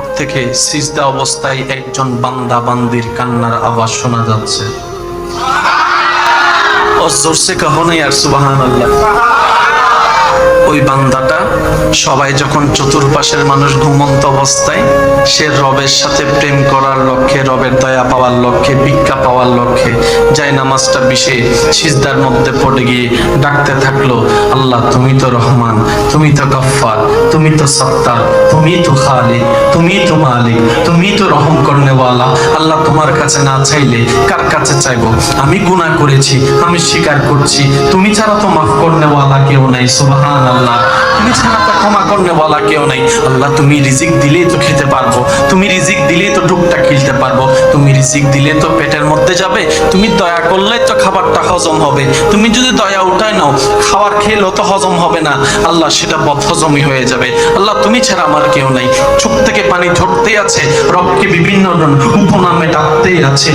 নিকট থেকে সিজদা অবস্থায় একজন বান্দা বান্দির কান্নার আওয়াজ শোনা যাচ্ছে। और जोर से कहो ना यार सुबहान अल्लाह। ওই বান্দাটা সবাই যখন চতুর্পাশের মানুষ ঘুমন্ত অবস্থায় সে রবের সাথে প্রেম করার লক্ষ্যে, রবের দয়া পাওয়ার লক্ষ্যে, ভিক্ষা পাওয়ার লক্ষ্যে যায় নামাজটা বিশে সিজদার মধ্যে পড়ে গিয়ে ডাকতে থাকলো, আল্লাহ তুমি তো রহমান, তুমি তো গফফার, তুমি তো সত্তার, তুমি তো খালিক, তুমি তো মালিক, তুমি তো রহম করনেওয়ালা। আল্লাহ তোমার কাছে না চাইলে কার কাছে চাইবো? আমি গুনাহ করেছি, আমি স্বীকার করছি, তুমি ছাড়া তো মাফ করনেওয়ালা কেউ নাই। সুবহান আল্লাহ, তুমি ছাড়া তো ক্ষমা করনেওয়ালা কেউ নাই। আল্লাহ তুমি রিজিক দিলেই তো খেতে পারবো, তুমি রিজিক দিলেই তো ডুবটা খেলতে পারবো, তুমি রিজিক দিলে তো পেটের মধ্যে যাবে, তুমি দয়া করলে তো খাবারটা হজম হবে, তুমি যদি দয়া উঠায় নাও খাবার খেলেও তো হজম হবে না, আল্লাহ সেটা বদহজমি হয়ে যাবে। আল্লাহ তুমি ছাড়া আমার কেউ নাই। চোখ থেকে পানি ঝরতেই আছে, রবকে বিভিন্ন উপনামে ডাকতেই আছে,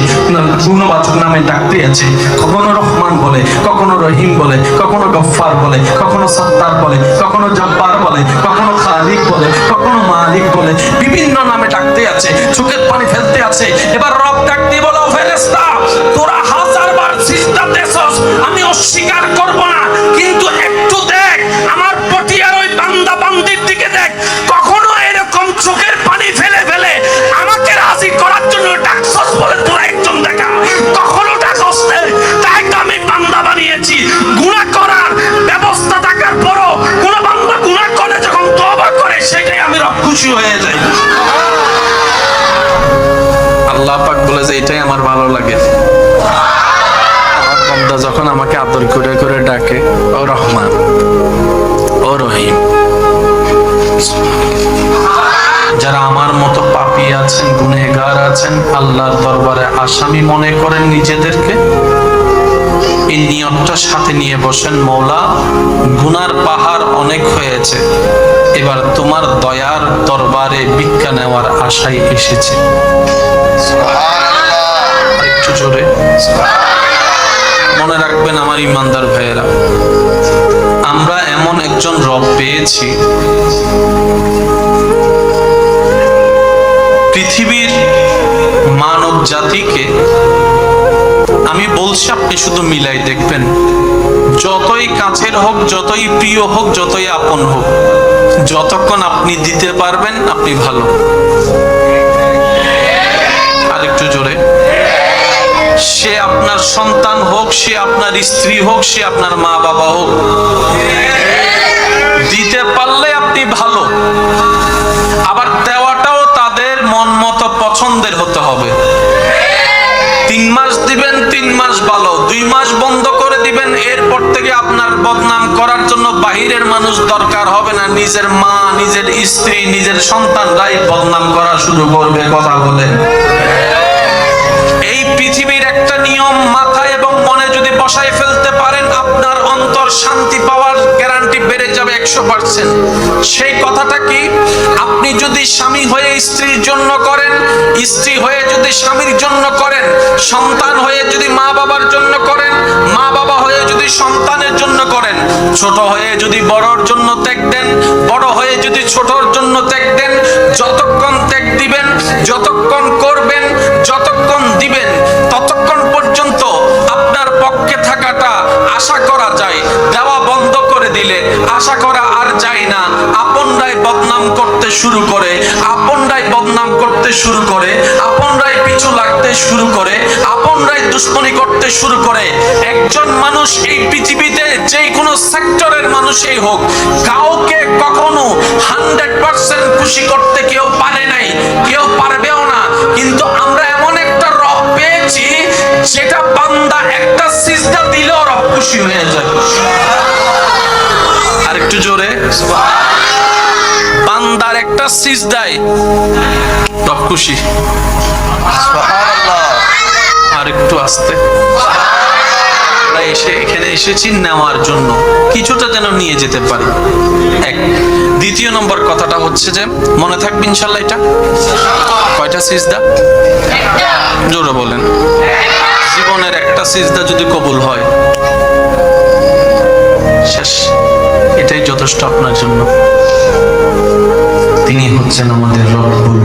গুণবাচক নামে ডাকতেই আছে। কখনো রহমান বলে, কখনো রহিম বলে, কখনো গফফার বলে, কখনো সত্তার বলে, কখনো জব্বার বলে, কখনো খালিক বলে, কখনো মালিক বলে, বিভিন্ন নামে ডাকতে আছে, চোখের পানি ফেলতে আছে। এবার রব ডাকতে বলো, ফেরেশতা তোরা হাজারবার সিজদা দেছস, আমি অস্বীকার করব না, কিন্তু একটু দেখ আমার পটিয়ার ওই বান্দা বান্দির দিকে দেখ, কখনো এরকম চোখের পানি ফেলে ফেলে আমাকে রাজি করার জন্য ডাকছস বলে তোরা একজন দেখা, কখনো ডাকস না। তাই তো আমি বান্দা বানিয়েছি। গুনাহ করার ব্যবস্থা থাকার পরও কোন বান্দা গুনাহ করে যখন তওবা করে সেটাই আমি রব খুশি হয়ে যাই। আল্লাহ পাক বলে যে এটাই আমার ভালো লাগে। আমার বান্দা যখন আমাকে আদর করে করে ডাকে, ও রহমান, ও রহিম। যারা আমার মতো পাপী আছেন, গুনেহগার আছেন, আল্লাহর দরবারে আসামি মনে করেন নিজেদেরকে, এই নিয়তটা সাথে নিয়ে বসেন, মওলা গুনার পাহাড় অনেক হয়েছে, এবার তোমার দয়ার দরবারে ভিক্ষা নেওয়ার আশায় এসেছে। একটু জোরে মনে রাখবেন আমার ইমানদার ভাইয়েরা, আমরা এমন একজন রব পেয়েছি, পৃথিবীর মানব জাতিকে আমি বলছি, আপনি শুধু মিলাই দেখবেন, যতই কাছের হোক, যতই প্রিয় হোক, যতই আপন হোক, যতক্ষণ আপনি দিতে পারবেন আপনি ভালো। আরেকটু জোরে, সে আপনার সন্তান হোক, সে আপনার স্ত্রী হোক, সে আপনার মা বাবা হোক, দিতে পারলে আপনি ভালো। আবার দেওয়াটাও তাদের মন মতো পছন্দের হতে হবে। 3 মাস দিবেন, 3 মাস ভালো, 2 মাস বন্ধ করে দিবেন, এরপর থেকে আপনার বদনাম করার জন্য বাহিরের মানুষ দরকার হবে না, নিজের মা, নিজের স্ত্রী, নিজের সন্তানরাই বদনাম করা শুরু করবে। কথা বলেন। এই পৃথিবীর একটা নিয়ম মাথায় এবং মনে যদি বসায় ফেলতে পারেন, আপনার অন্তর শান্তি পাওয়ার গ্যারান্টি বেড়ে যাবে 100%। সেই কথাটা কি? আপনি যদি স্বামী হয়ে স্ত্রীর জন্য করেন, স্ত্রী হয়ে যদি স্বামীর জন্য করেন, সন্তান হয়ে যদি মা বাবার জন্য করেন, মা বাবা হয়ে যদি সন্তানের জন্য করেন, ছোট হয়ে যদি বড়র জন্য ত্যাগ দেন, বড় হয়ে যদি ছোটর জন্য ত্যাগ দেন, যতক্ষণ ত্যাগ দিবেন, যতক্ষণ করবেন, যতক্ষণ দিবেন, ততক্ষণ পর্যন্ত আপনার পক্ষে থাকাটা আশা করা যায়। দেওয়া বন্ধ করে দিলে আশা করা আর যায় না। আপনরাই বদনাম করতে শুরু করে, আপনরাই বদনাম করতে শুরু করে, আপনরাই পিছু লাগতে শুরু করে, আপনরাই দুশ্মনী করতে শুরু করে। একজন মানুষ এই পৃথিবীতে যে কোনো সেক্টরের মানুষই হোক, কাউকে কখনো 100% খুশি করতে কেউ পারে নাই, কেউ পারবেও না। কিন্তু আমরা এমন একটা রব পেয়েছি যেটা বান্দা একটা সিজদা দিলেও রব খুশি হয়ে যায়। আর একটু জোরে, বান্দার একটা সিজদায় রব খুশি। সুবহানাল্লাহ। আর একটু আস্তে, আমরা এখানে এসেছি নেওয়ার জন্য, কিছুটা যেন নিয়ে যেতে পারি। এক। দ্বিতীয় নম্বর কথাটা হচ্ছে যে, মনে থাকবে ইনশাআল্লাহ, এটা কয়টা সিজদা? জোরে বলেন। জীবনের একটা সিজদা যদি কবুল হয়, শেষ, এটাই যথেষ্ট আপনার জন্য। তিনি হচ্ছেন আমাদের রব্বুল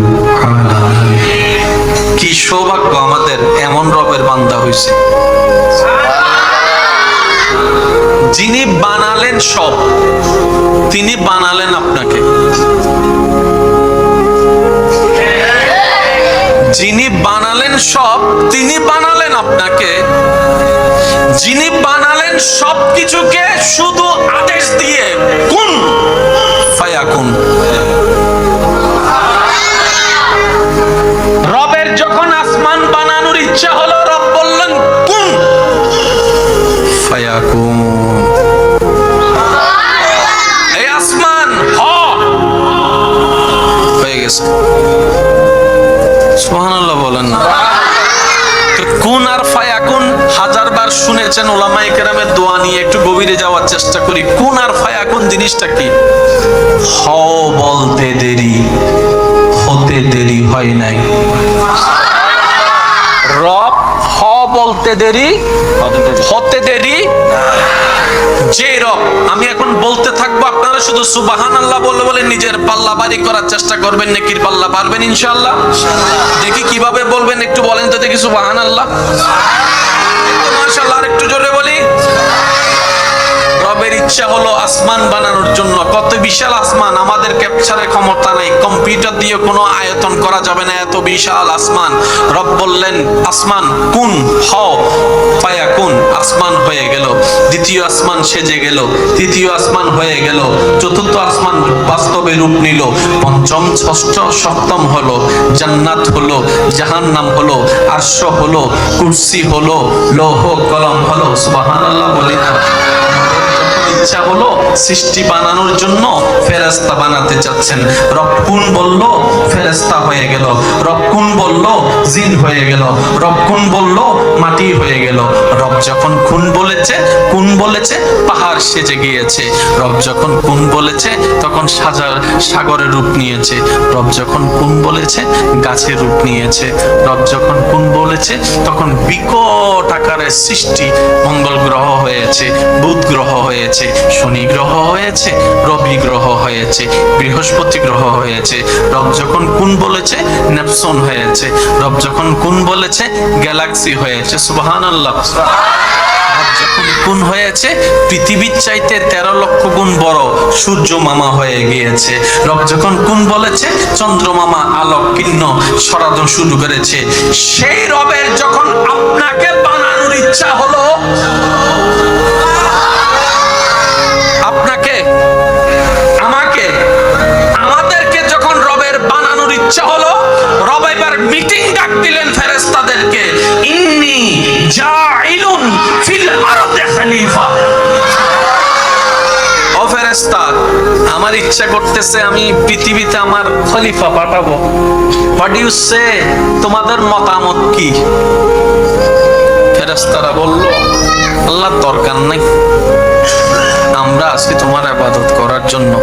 বানালেন সব, তিনি বানালেন আপনাকে। যিনি বানালেন সবকিছুকে শুধু আদেশ দিয়ে কুন ফায়াকুন। রবের যখন আসমান বানানোর ইচ্ছা হলো, রব বললেন কুন ফায়াকুন। এই আসমান হয়ে গেছে। সুবহানাল্লাহ বলেন না। কুন আর ফায়াকুন হাজারবার শুনেছেন উলামায়ে কেরামের দোয়া নিয়ে, একটু গভীরে যাওয়ার চেষ্টা করি। কুন আর ফায়াকুন জিনিসটা কি? হ বলতে দেরি, হতে দেরি হয় নাই। রব হ বলতে দেরি, হতে দেরি। যে রব, আমি এখন বলতে থাকবো, আপনারা শুধু সুবহানাল্লাহ বলে বলে নিজের পাল্লা বাড়ি করার চেষ্টা করবেন। নেকির পাল্লা পারবেন ইনশাআল্লাহ? দেখি কিভাবে বলবেন, একটু বলেন তো দেখি সুবহানাল্লাহ। মাশাআল্লাহ, আরেকটু জোরে বলি। রবের ইচ্ছা হলো আসমান বানানোর জন্য। কত বিশাল আসমান, আমাদের ক্যাপচারের ক্ষমতা নাই, কম্পিউটার দিয়ে কোনো আয়তন করা যাবে না, এত বিশাল আসমান। রব বললেন আসমান কুন হও ফায়াকুন, আসমান হয়ে গেল। দ্বিতীয় আসমান সেজে গেল, তৃতীয় আসমান হয়ে গেল, চতুর্থ আসমান বাস্তবে রূপ নিল, পঞ্চম ষষ্ঠ সপ্তম হলো, জান্নাত হলো, জাহান্নাম হলো, আরশ হলো, কুরসি হলো, লৌহ কলম হলো। সুবহানাল্লাহ বলি না। ইচ্ছা হলো সৃষ্টি বানানোর জন্য ফেরেশতা বানাতে চাচ্ছেন। রব কুন বলল, ফেরেশতা হয়ে গেল। রব কুন বলল, জিন হয়ে গেল। রব কুন বলল, মাটি হয়ে গেল। রব যখন কুন বলেছে পাহাড় সেজে গিয়েছে। রব যখন কুন বলেছে তখন সাগরের রূপ নিয়েছে। রব যখন কুন বলেছে গাছের রূপ নিয়েছে। রব যখন কুন বলেছে তখন বিকট আকারের সৃষ্টি, মঙ্গল গ্রহ হয়েছে, বুধ গ্রহ হয়েছে, শনি গ্রহ হয়েছে, রবি গ্রহ হয়েছে, বৃহস্পতি গ্রহ হয়েছে। রব যখন কুন বলেছে নেপচুন হয়েছে। রব যখন কুন বলেছে গ্যালাক্সি হয়েছে। সুবহানাল্লাহ। রব যখন কুন হয়েছে পৃথিবীর চাইতে 13 লক্ষ গুণ বড় সূর্য মামা হয়ে গিয়েছে। রব যখন কুন বলেছে চন্দ্রমামা আলোক কিরণ ছড়ানো শুরু করেছে। সেই রবের যখন আপনাকে বানানোর ইচ্ছা হলো, আপনাকে, আমাকে, আমাদেরকে যখন রবের বানানোর ইচ্ছা হলো, রব এবার মিটিং ডাক দিলেন ফেরেশতাদেরকে। ইন্নী জাইলুন ফিল আরদি খলিফা। ও ফেরেশতা, আমার ইচ্ছা করতেছে আমি পৃথিবীতে আমার খলিফা পাঠাবো। হোয়াট ইউ সে, তোমাদের মতামত কি? ফেরেশতারা বলল, আল্লাহ দরকার নাই, আমরা আছি তোমার ইবাদত করার জন্য,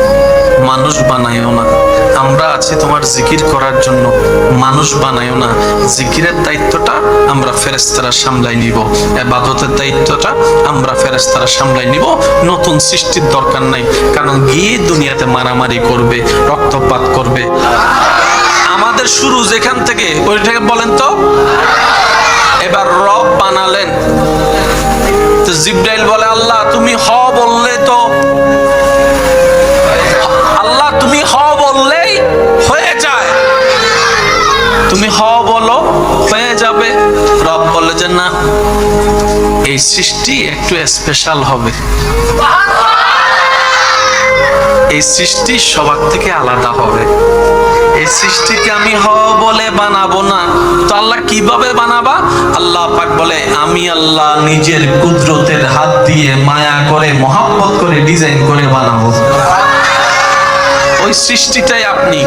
মানুষ বানাইও না। আমরা আছি তোমার জিকির করার জন্য, মানুষ বানাইও না। জিকিরের দায়িত্বটা আমরা ফেরেশতারা সামলাই নিব, ইবাদতের দায়িত্বটা আমরা ফেরেশতারা সামলাই নিব। নতুন সৃষ্টির দরকার নাই, কারণ গিয়ে দুনিয়াতে মারামারি করবে, রক্তপাত করবে। আমাদের শুরু যেখান থেকে, ওইটাকে বলেন তো। এবার রব বানালেন। জিবরাইল বলে, আল্লাহ তুমি হ বললে তো, আল্লাহ তুমি হ বললেই হয়ে যায়, তুমি হ বলো হয়ে যাবে। রব বলে যে না, এই সৃষ্টি একটু স্পেশাল হবে, এই সৃষ্টি সবার থেকে আলাদা হবে। এই সৃষ্টিকে আমি হ বলে বানাবো না। তো আল্লাহ কিভাবে বানাবা? আল্লাহ পাক বলে, আমি আল্লাহ নিজের কুদরতের হাত দিয়ে মায়া করে মহব্বত করে ডিজাইন করে বানাবো। ওই সৃষ্টিটাই আপনি।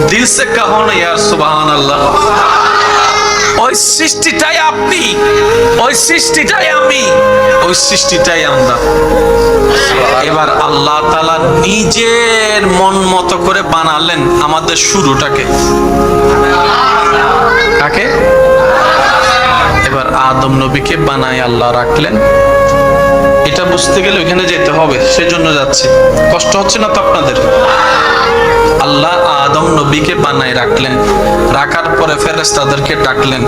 দিল সে কাহো না ইয়ার সুবহানাল্লাহ। ওই সৃষ্টিটাই আপনি, ওই সৃষ্টিটাই আমি, ওই সৃষ্টিটাই আমরা। এবার আল্লাহ তাআলা নিজের মন মতো করে বানালেন আমাদের শুরুটাকে। কাকে? এবার আদম নবীকে বানায় আল্লাহ রাখলেন। এটা বুঝতে গেলে ওখানে যেতে হবে, সেজন্য যাচ্ছি। কষ্ট হচ্ছে না তো আপনাদের? আল্লাহ আদম নবীকে বানায় রাখলেন। রাখার পরে ফেরেশতাদেরকে ডাকলেন।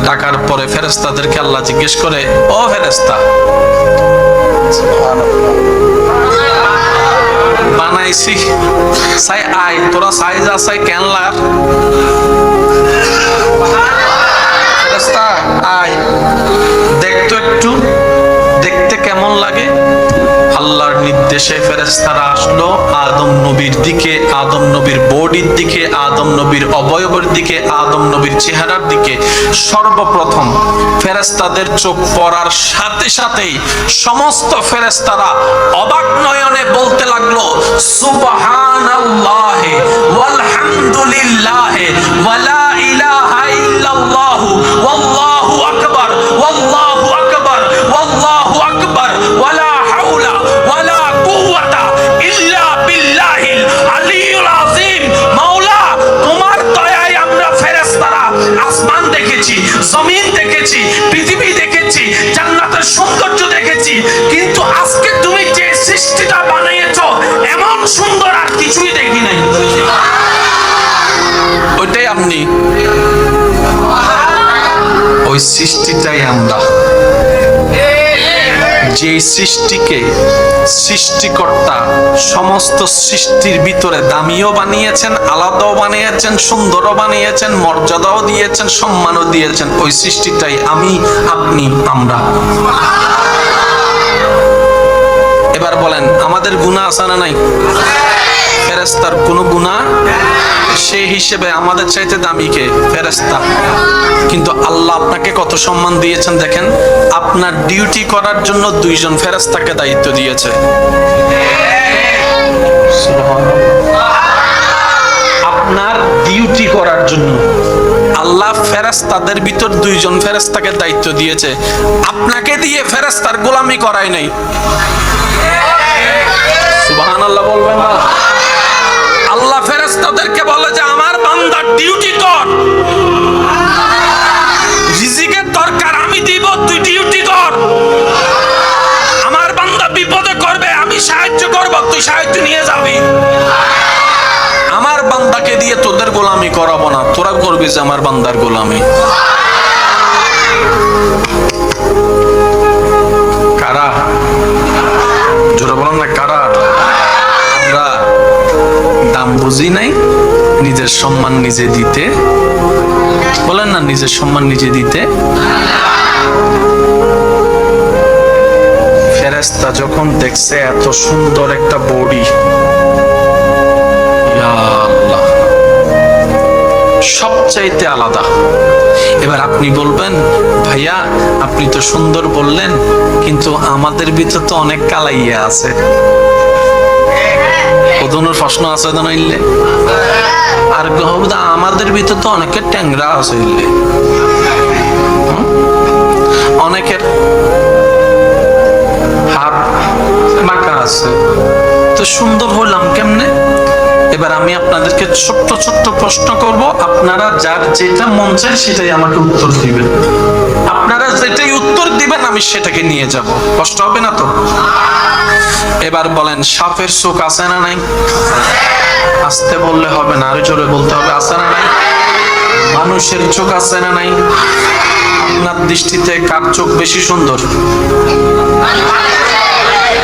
ডাকার পরে ফেরেশতাদেরকে আল্লাহ জিজ্ঞেস করে, ও ফেরেশতা, বানাইছি সাই আয় তোরা সাইজ আছে কেন লাগ ফেরেশতা আয় দেখতো একটু দেখতে কেমন লাগে। আল্লাহর নির্দেশে ফেরেশতারা আসলো আদম নবীর দিকে, আদম নবীর বডির দিকে, আদম নবীর অবয়বের দিকে, আদম নবীর চেহারার দিকে। সর্বপ্রথম ফেরেশতাদের চোখ পড়ার সাথে সাথেই সমস্ত ফেরেশতারা অবাক নয়নে বলতে লাগলো সুবহানাল্লাহ ওয়ালহামদুলিল্লাহ ওয়ালা ইলাহা ইল্লাল্লাহ ওয়াল্লাহু আকবার ওয়াল্লাহু আকবার ওয়াল্লাহু আকবার ওয়ালা হাওলা ওয়ালা কুওয়াতা ইল্লা বিল্লাহিল আলিয়্যুল আযীম। মাওলা তোমার দয়ায় আমরা ফেরেশতারা আসমান দেখেছি, জমিন দেখেছি, পৃথিবী দেখেছি, জান্নাতের সৌন্দর্য দেখেছি, কিন্তু আজকে তুমি যে সৃষ্টিটা বানিয়েছো এমন সুন্দর আর কিছুই দেখি নাই। ওইটাই আপনি, ওই সৃষ্টিটাই আমরা। যে সৃষ্টিকে সৃষ্টিকর্তা সমস্ত সৃষ্টির ভিতরে দামিও বানিয়েছেন, আলাদাও বানিয়েছেন, সুন্দরও বানিয়েছেন, মর্যাদাও দিয়েছেন, সম্মানও দিয়েছেন, ওই সৃষ্টিটাই আমি, আপনি, আমরা। এবার বলেন আমাদের গুনাহ আছে না নাই? ফেরেশতার কোনো গুনাহ, সেই হিসেবে আমাদের চাইতে দামি কে? ফেরেশতা। কিন্তু আল্লাহ আপনাকে কত সম্মান দিয়েছেন দেখেন, আপনার ডিউটি করার জন্য 2 জন ফেরেশতাকে দায়িত্ব দিয়েছে। আপনার ডিউটি করার জন্য আল্লাহ ফেরেশতাদের ভিতর 2 জন ফেরেশতাকে দায়িত্ব দিয়েছে। আপনাকে দিয়ে ফেরেশতার গোলামি করায় নাই। সুবহানাল্লাহ বলবেন না? আল্লাহ ফেরেশতাদেরকে বলে যে আমার বান্দার ডিউটি কর, রিজিকের দরকার আমি দিব, তুই ডিউটি কর। আমার বান্দা বিপদে করবে, আমি সাহায্য করব, তুই সাহায্য নিয়ে যাবি। আমার বান্দাকে দিয়ে তোদের গোলামি করাবো না, তোরা করবি যে আমার বান্দার গোলামি। কারা? জোরে বলেন না কারা? আমরা দাম বুঝি নাই, নিজের সম্মান নিজে দিতে, বলেন না নিজের সম্মান নিজে দিতে। ফেরেশতা যখন দেখছে এত সুন্দর একটা বডি, ইয়া আল্লাহ, সবচাইতে আলাদা। এবার আপনি বলবেন ভাইয়া আপনি তো সুন্দর বললেন, কিন্তু আমাদের ভিতর তো অনেক কালাইয়া আছে। ওদনের প্রশ্ন আছে তো নইলে আর আমাদের ভিতর তো অনেকের ট্যাংরা আছে, অনেকের হাত বাঁকা আছে, তো সুন্দর হইলাম কেমনে? এবার আমি আপনাদেরকে ছোট্ট ছোট্ট প্রশ্ন করব, আপনারা যার যেটা মন চায় সেটাই আমাকে উত্তর দিবেন। আপনারা যেটাই উত্তর দিবেন আমি সেটাকে নিয়ে যাব, কষ্ট হবে না তো? এবার বলেন সাপের চোখ আছে না নাই? আস্তে বললে হবে না, আরো জোরে বলতে হবে, আছে না নাই? মানুষের চোখ আছে না নাই? আপনার দৃষ্টিতে কার চোখ বেশি সুন্দর?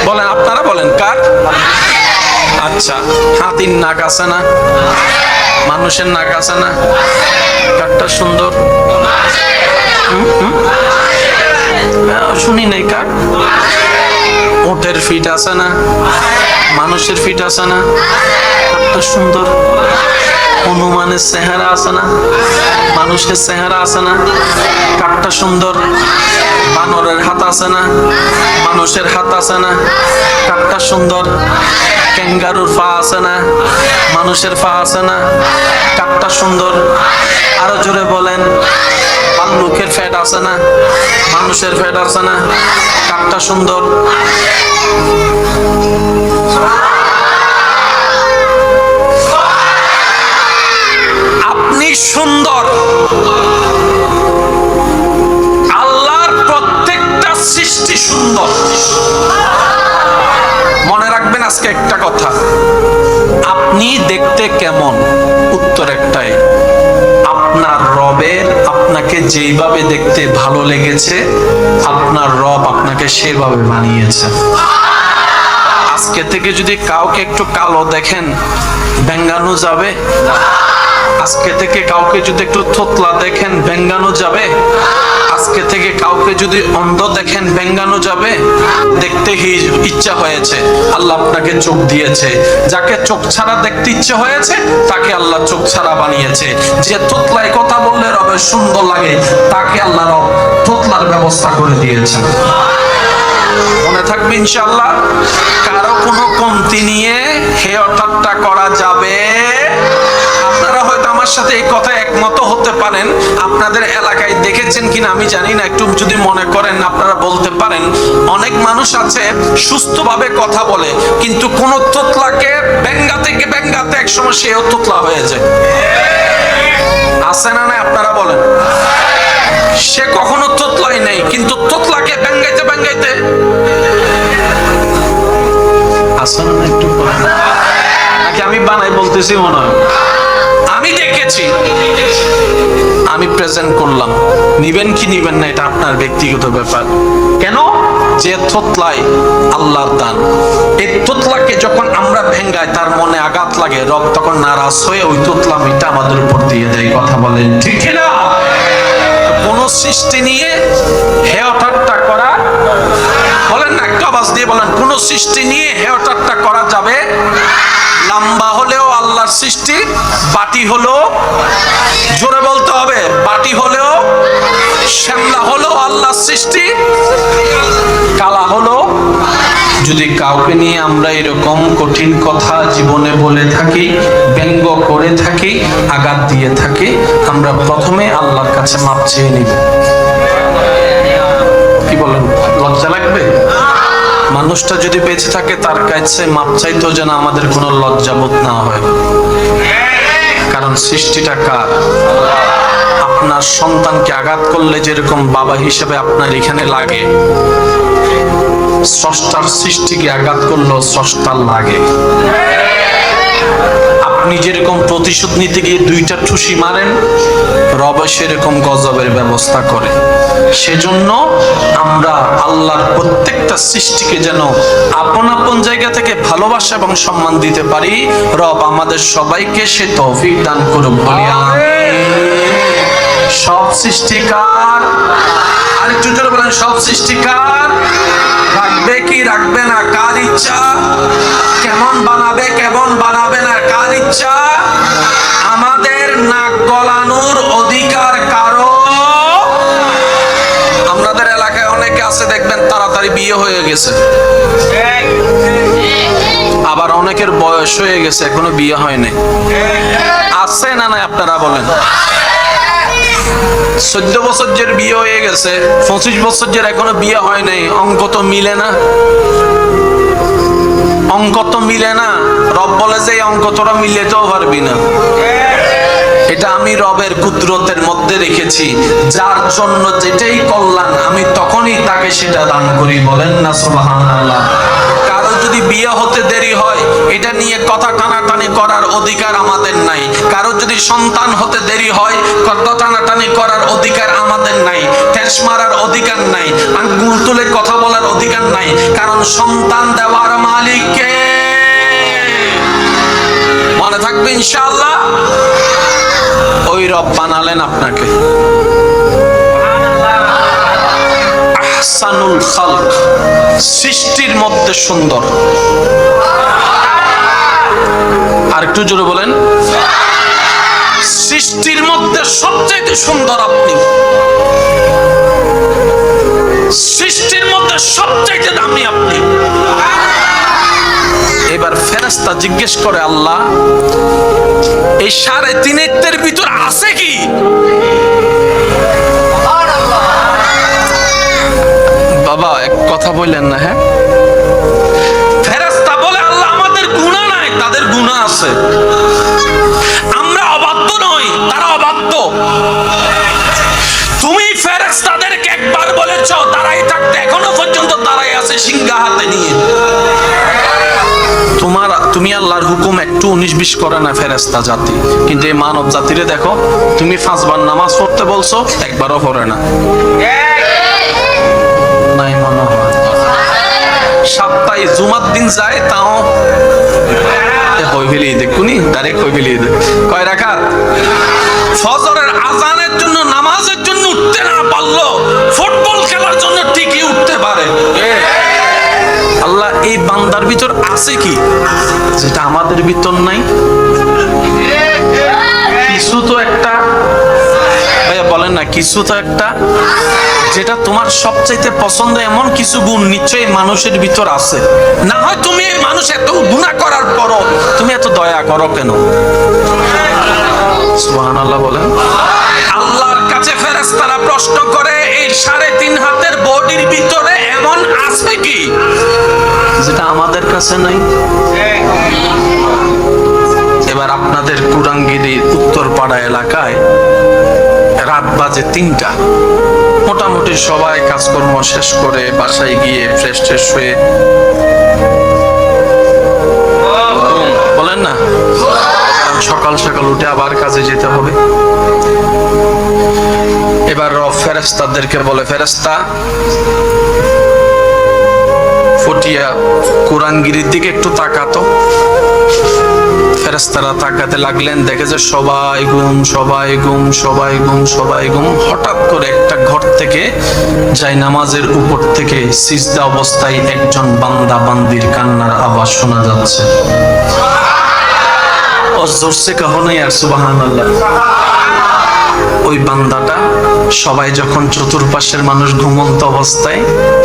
বলেন, আপনারা বলেন কার? আচ্ছা, হাতির নাক আছে না? মানুষের নাক আছে না? কারটা সুন্দর? শুনি নাই কার? ওটের ফিট আছে না? মানুষের ফিট আছে না? কারটা সুন্দর? হনুমানের চেহারা আছে না? মানুষের চেহারা আছে না? কারটা সুন্দর? বানরের হাত আছে না? মানুষের হাত আছে না? কারটা সুন্দর? ক্যাঙ্গারুর পা আছে না? মানুষের পা আছে না? কারটা সুন্দর? আরো জোরে বলেন। ভাল্লুকের ফ্যাট আছে না? মানুষের ফ্যাট আছে না? কারটা সুন্দর? আপনি সুন্দর, আল্লাহর প্রত্যেকটা সৃষ্টি সুন্দর। মনে রাখবেন আজকে একটা কথা, আপনি দেখতে কেমন? উত্তর একটাই, আপনার রবের আপনাকে যেইভাবে দেখতে ভালো লেগেছে আপনার রব আপনাকে সেভাবে বানিয়েছে। আজকে থেকে যদি কাউকে একটু কালো দেখেন, ব্যঙ্গানো যাবে? আজকে থেকে কাউকে যদি একটু থোতলা দেখেন, ব্যঙ্গানো যাবে? আজকে থেকে কাউকে যদি অন্ধ দেখেন, ব্যঙ্গানো যাবে? দেখতে ইচ্ছা হয়েছে, আল্লাহ আপনাকে চোখ দিয়েছে। যাকে চোখ ছাড়া দেখতে ইচ্ছে হয়েছে, তাকে আল্লাহ চোখ ছাড়া বানিয়েছে। যে থোতলায় কথা বললে রবের সুন্দর লাগে, তাকে আল্লাহ রব থোতলার ব্যবস্থা করে দিয়েছেন। মনে থাকবে ইনশাআল্লাহ। কারো কোনো কমতি নিয়ে হেয় ঠাট্টা করা যাবে? আপনারা হয়তো আমার সাথে এই কথায় একমত হতে পারেন। আপনাদের এলাকায় দেখেছেন কিনা আমি জানি না, একটু যদি মনে করেন আপনারা বলতে পারেন। অনেক মানুষ আছে সুস্থভাবে কথা বলে, কিন্তু কোন তোতলাকে ব্যঙ্গাতে একসময় সেও তোতলা হয়ে যায়। আছে না না? আপনারা বলেন। সে কখনো তোতলাই নাই, কিন্তু তোতলাকে ব্যঙ্গাইতে আছে না? একটু নাকি আমি বানাই বলতেছি মনে হয়? আমি দেখেছি, আমি প্রেজেন্ট করলাম। নিবেন কি নিবেন না এটা আপনার ব্যক্তিগত ব্যাপার। কেন? যে থোতলাই আল্লাহর দান। এই থোতলাকে যখন আমরা ভেঙ্গাই, তার মনে আঘাত লাগে, রব তখন নারাজ হয়ে ওই থোতলামিটা আমাদের উপর দিয়ে দেয়। কথা বলেন ঠিক না? কোন সৃষ্টি নিয়ে হেয় ঠাট্টা করা, বলেন না, একটা আওয়াজ দিয়ে বলেন, কোন সৃষ্টি নিয়ে হেয় ঠাট্টা করা যাবে? লম্বা হলেও আল্লাহর সৃষ্টি, বাটি হলো, জোরে বলতে হবে, বাটি হলেও, শ্যামলা হলো আল্লাহর সৃষ্টি, কালা হলো। যদি কাউকে নিয়ে আমরা এরকম কঠিন কথা জীবনে বলে থাকি, ব্যঙ্গ করে থাকি, আঘাত দিয়ে থাকি, আমরা প্রথমে আল্লাহর কাছে মাপ চেয়ে নিব। কি বলেন? লজ্জা লাগবে? মানুষটা যদি বেঁচে থাকে, তার কাছে মাপ চাইতেও যেন আমাদের কোনো লজ্জাবোধ না হয়। কারণ সৃষ্টিটা কার? আপনার সন্তানকে আঘাত করলে যেরকম বাবা হিসেবে আপনার এখানে লাগে, স্রষ্টার সৃষ্টিকে আঘাত করলেও স্রষ্টার লাগে। আপনি যেরকম প্রতিশোধ নিতে গিয়ে দুইটা ঠুসি মারেন, রব সেরকম গজবের ব্যবস্থা করে। সেজন্য আমরা আল্লাহর প্রত্যেকটা সৃষ্টিকে যেন আপন আপন জায়গা থেকে ভালোবাসা এবং সম্মান দিতে পারি। রব আমাদের সবাইকে সে তৌফিক দান করুক, বলি আমিন। সব সৃষ্টিকার, আরেকটু জোরে বলেন, সব সৃষ্টিকার। রাখবে কি রাখবে না কার ইচ্ছা, কেমন বানাবে কেমন বানাবে না কার ইচ্ছা। আমাদের নাক গলানোর অধিকার কারো। আমাদের এলাকায় অনেকে আছে দেখবেন তাড়াতাড়ি বিয়ে হয়ে গেছে, আবার অনেকের বয়স হয়ে গেছে এখনো বিয়ে হয় নাই। আছে না নাই? আপনারা বলেন। 14 বছর যে বিয়ে হয়ে গেছে, 25 বছর যে এখনো বিয়ে হয় নাই, অঙ্ক তো মিলে না। অঙ্ক তো মিলে না। রব বলে যে অঙ্ক তোরা মিলেতেও পারবি না। এটা আমি রবের কুদরতের মধ্যে রেখেছি। যার জন্য যেটাই কল্যাণ, আমি তখনই তাকে সেটা দান করি। বলেন না সুবহানাল্লাহ। কারো যদি বিয়ে হতে দেরি হয়, এটা নিয়ে কথা টানাটানি করার অধিকার আমাদের নাই। কারো যদি সন্তান হতে দেরি হয়, কথা টানাটানি করার অধিকার আমাদের নাই। ঠেস মারার অধিকার নাই, আঙ্গুল তুলে কথা বলার অধিকার নাই। কারণ সন্তান দেওয়ার মালিক কে? মনে থাকবে ইনশাআল্লাহ। ওই রব বানালেন আপনাকে। আহসানুল খালক, সৃষ্টির মধ্যে সুন্দর। আর একটু জোরে বলেন, সৃষ্টির মধ্যে সবচেয়ে সুন্দর আপনি। সৃষ্টির মধ্যে সবচেয়ে দামি আপনি। এবার ফেরেশতা জিজ্ঞেস করে, আল্লাহ এই 3.5 ভিতর আছে কি? বাবা এক কথা বললেন না? হ্যাঁ, ফেরেশতা বলে, আল্লাহ আমাদের গুনাহ নাই, তাদের গুনাহ আছে। আমরা অবাধ্য নই, তারা অবাধ্য। তুমি ফেরেশতাদেরকে একবার বলেছো দাঁড়াই থাকতে, এখনো পর্যন্ত দাঁড়াই আছে সিংহা হাতে নিয়ে। তুমি আল্লাহর হুকুম একটু 19-20 করে না ফেরেশতা জাতি, কিন্তু এই মানব জাতিরে দেখো, তুমি 5 বার নামাজ পড়তে বলছো, একবারও পড়ে না। নাই মনে হয়। ভাই জুমার দিন যায় তাও হই ফেলিয়ে দেখ কোনি ডাইরেক্ট হই ফেলিয়ে দেখ কয় রাকাত ফজরের আজানের জন্য নামাজের জন্য উঠতে না পারলো ফুটবল খেলার জন্য ঠিকই উঠতে পারে। আল্লাহ এই বান্দার ভিতর আছে কি যেটা আমাদের ভিতর নাই? কিছু তো একটা ভাইয়া বলেন না, কিছু তো একটা যেটা তোমার সবচাইতে পছন্দ, এমন কিছু গুণ নিশ্চয়ই মানুষের ভিতর আছে। না হয় তুমি এই মানুষ এত গুনাহ করার পরও তুমি এত দয়া করো কেন? সুবহানাল্লাহ বলেন। আল্লাহর কাছে ফেরেশতারা প্রশ্ন করে এই 3.5 হাতের বডির ভিতরে এমন আছে কি যেটা আমাদের কাছে নাই? এবার আপনাদের কুরাঙ্গিরির উত্তরপাড়া এলাকায় রাত বাজে 3টা, মোটামুটি সবাই কাজকর্ম শেষ করে বাসায় গিয়ে ফ্রেশ ট্রেশ হয়ে বলেন না সকাল সকাল উঠে আবার কাজে যেতে হবে। এবার রব ফেরেশতাদেরকে বলে, ফেরেশতা ফটিয়া কুরাঙ্গিরির দিকে একটু তাকাতো। ফেরেশতারা তাকাতে লাগলেন, দেখে যে সবাই ঘুম সবাই ঘুম সবাই ঘুম সবাই ঘুম। হঠাৎ করে একটা ঘর থেকে জায়নামাজের উপর থেকে সিজদা অবস্থায় একজন বান্দা বান্দির কান্নার আওয়াজ শোনা যাচ্ছে। জোরসে কাহো নাই আর সুবহানাল্লাহ। ওই বান্দাটা সবাই যখন চতুর্পাশের মানুষ ঘুমন্ত অবস্থায়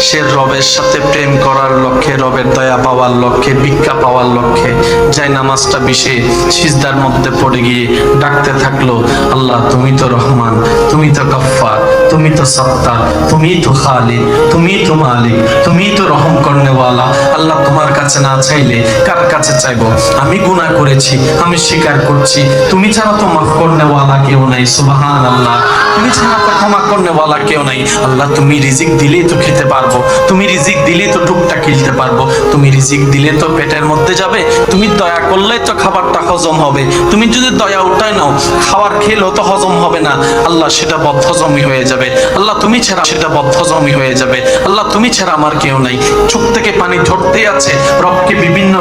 সে রবের সাথে প্রেম করার লক্ষ্যে, রবের দয়া পাওয়ার লক্ষ্যে, ভিক্ষা পাওয়ার লক্ষ্যে যায় নামাজটা বিশে সিজদার মধ্যে পড়ে গিয়ে ডাকতে থাকলো, আল্লাহ তুমি তো রহমান, তুমি তো গফফার, তুমি তো সত্তার, তুমি তো খালিক, তুমি তো মালিক, তুমি তো রহম করনেওয়ালা। আল্লাহ তোমার কাছে না চাইলে কার কাছে চাইবো? আমি গুনাহ করেছি, আমি স্বীকার করছি, তুমি ছাড়া তো মাফ করনেওয়ালা কেউ নাই। সুবহানাল্লাহ, তুমি ছাড়া তো ক্ষমা করনেওয়ালা কেউ নাই। আল্লাহ তুমি রিজিক দিলেই তো খেতে পারবো, তুমি রিজিক দিলেই তো টুকটা কিনতে পারবো, তুমি রিজিক দিলে তো পেটের মধ্যে যাবে, তুমি দয়া করলেই তো খাবারটা হজম হবে, তুমি যদি দয়া উঠায় নাও খাবার খেলেও তো হজম হবে না। আল্লাহ সেটা বদহজমই হয়ে যাবে। আল্লাহ তুমি ছাড়া সেটা বদহজমই হয়ে যাবে। আল্লাহ তুমি ছাড়া আমার কেউ নাই। চোখ থেকে পানি ঝরতেই আছে, রবকে বিভিন্ন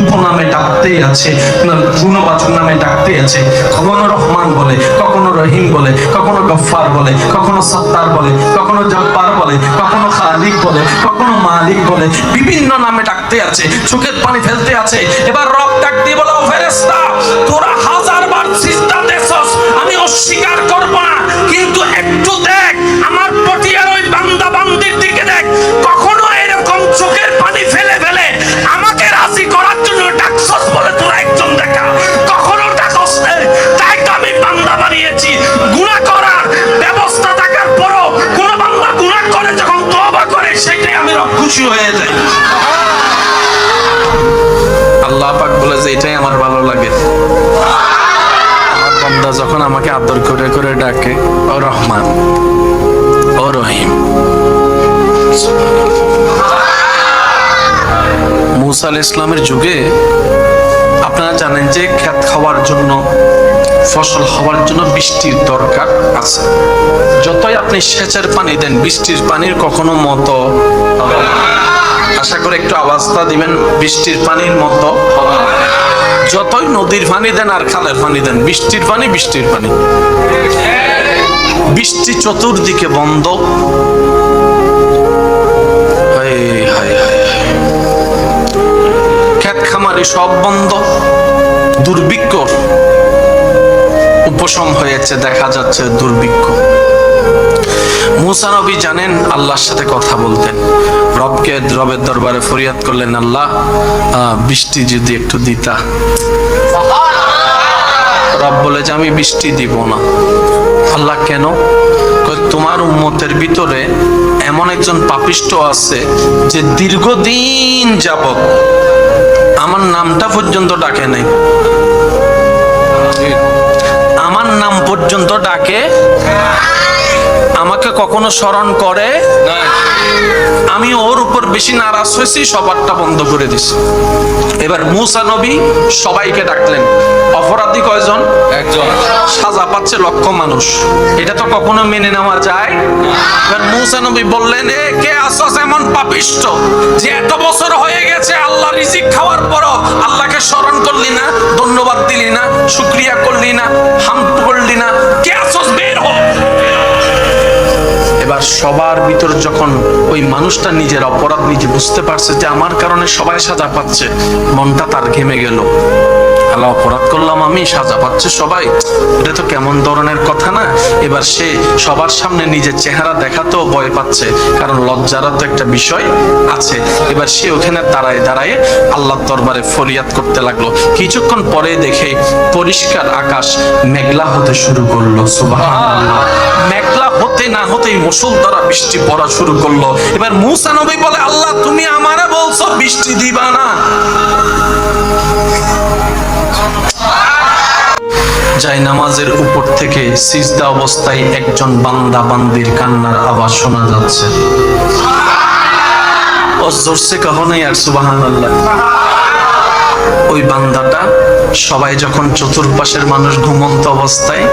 উপনামে ডাকতেই আছে, গুণবাচক নামে ডাকতেই আছে। কখনো রহমান বলে, কখনো রহিম বলে, কখনো গফফার বলে, কখনো সত্তার বলে, কখনো জব্বার বলে, কখনো খালিক বলে, কখনো মালিক বলে, বিভিন্ন নামে ডাকতে আছে, চোখের পানি ফেলতে আছে। এবার রব ডাক দিয়ে বলে, ও ফেরেশতা তোরা 1000 বার সিজদা দেছস, আমি অস্বীকার করব না, কিন্তু একটু দেখ আমার পটিয়ার ওই বান্দা বান্দির দিকে দেখ, কখনো এরকম চোখের পানি ফেলে ফেলে আমাকে রাজি করার জন্য ডাকছস বলে তোরা একজন দেখা, কখনো ডাকস না। তাই তো আমি বান্দা বানিয়েছি। গুনাহ করার ব্যবস্থা থাকার পরও কোন বান্দা গুনাহ করে যখন তওবা করে সেটাই আমি রব খুশি হয়ে যাই। আল্লাহ পাক বলে যে এটাই আমার ভালো লাগে, আমার বান্দা যখন আমাকে আদর করে করে ডাকে ও রহমান ও রহিম। মুসা আলাইহিস সালামের যুগে আপনারা জানেন যে ক্ষেত খাওয়ার জন্য, ফসল হওয়ার জন্য বৃষ্টির দরকার আছে। যতই আপনি সেচের পানি দেন বৃষ্টির পানির কখনো মতো, আশা করে একটু আওয়াজটা দিবেন, বৃষ্টির পানির মতো যতই নদীর পানি দেন আর খালের পানি দেন, বৃষ্টির পানি বৃষ্টির পানি। বৃষ্টি চতুর্দিকে বন্ধ, ক্ষেত খামারি সব বন্ধ, দুর্ভিক্ষ উপশম হয়েছে, দেখা যাচ্ছে দুর্ভিক্ষ। মুসা নবী জানেন আল্লাহর সাথে কথা বলতেন, রবের দরবারে ফরিয়াদ করলেন, আল্লাহ বৃষ্টি যদি একটু দিতা। রব বলে যে আমি বৃষ্টি দিব না। আল্লাহ কেন? তোমার উম্মতের ভিতরে এমন একজন পাপিষ্ট আছে যে দীর্ঘদিন যাবত আমার নামটা পর্যন্ত ডাকে নাই, আমার নাম পর্যন্ত ডাকে, আমাকে কখনো স্মরণ করে, আমি ওর উপর বেশি নারাজ হয়েছি, সবারটা বন্ধ করে দিছি। এবার মুসা নবী সবাইকে ডাকলেন, অপরাধী কয়জন? একজন। সাজা পাচ্ছে লক্ষ মানুষ। এটা তো কখনো মেনে নেওয়া যায়? এবার মুসা নবী বললেন, এ কে আসস এমন পাপিষ্ট যে এত বছর হয়ে গেছে আল্লাহ রিজিক খাওয়ার পরও আল্লাহকে স্মরণ করলি না, ধন্যবাদ দিলি না, শুকরিয়া করলি না, হামদ করলি না, কে আসস বের হ। এবার সবার ভিতর যখন ওই মানুষটা নিজের অপরাধ নিজে বুঝতে পারছে যে আমার কারণে সবাই সাজা পাচ্ছে, মনটা তার ঘেমে গেল। আল্লাহ, অপরাধ করলাম আমি, সাজা পাচ্ছে সবাই, এটা তো কেমন ধরনের কথা না। এবার সে সবার সামনে নিজের চেহারা দেখাতেও ভয় পাচ্ছে, কারণ লজ্জারও তো একটা বিষয় আছে। এবার সে ওখানে দাঁড়ায় দাঁড়ায় আল্লাহর দরবারে ফরিয়াদ করতে লাগলো। কিছুক্ষণ পরে দেখে পরিষ্কার আকাশ মেঘলা হতে শুরু করলো। সুবহানাল্লাহ। মেঘলা হতে না হতেই মুষলধারা বৃষ্টি পড়া শুরু করলো। এবার মুসা নবী বলে, আল্লাহ তুমি আমারে বলছো বৃষ্টি দিবা না, যাই নামাজের উপর থেকে সিজদা অবস্থায় একজন বান্দা বান্দির কান্নার আওয়াজ শোনা যাচ্ছে। ও জোরসে কহো না ইয়ার সুবহানাল্লাহ। ওই বান্দাটা সবাই যখন চতুর্পাশের মানুষ ঘুমন্ত অবস্থায়,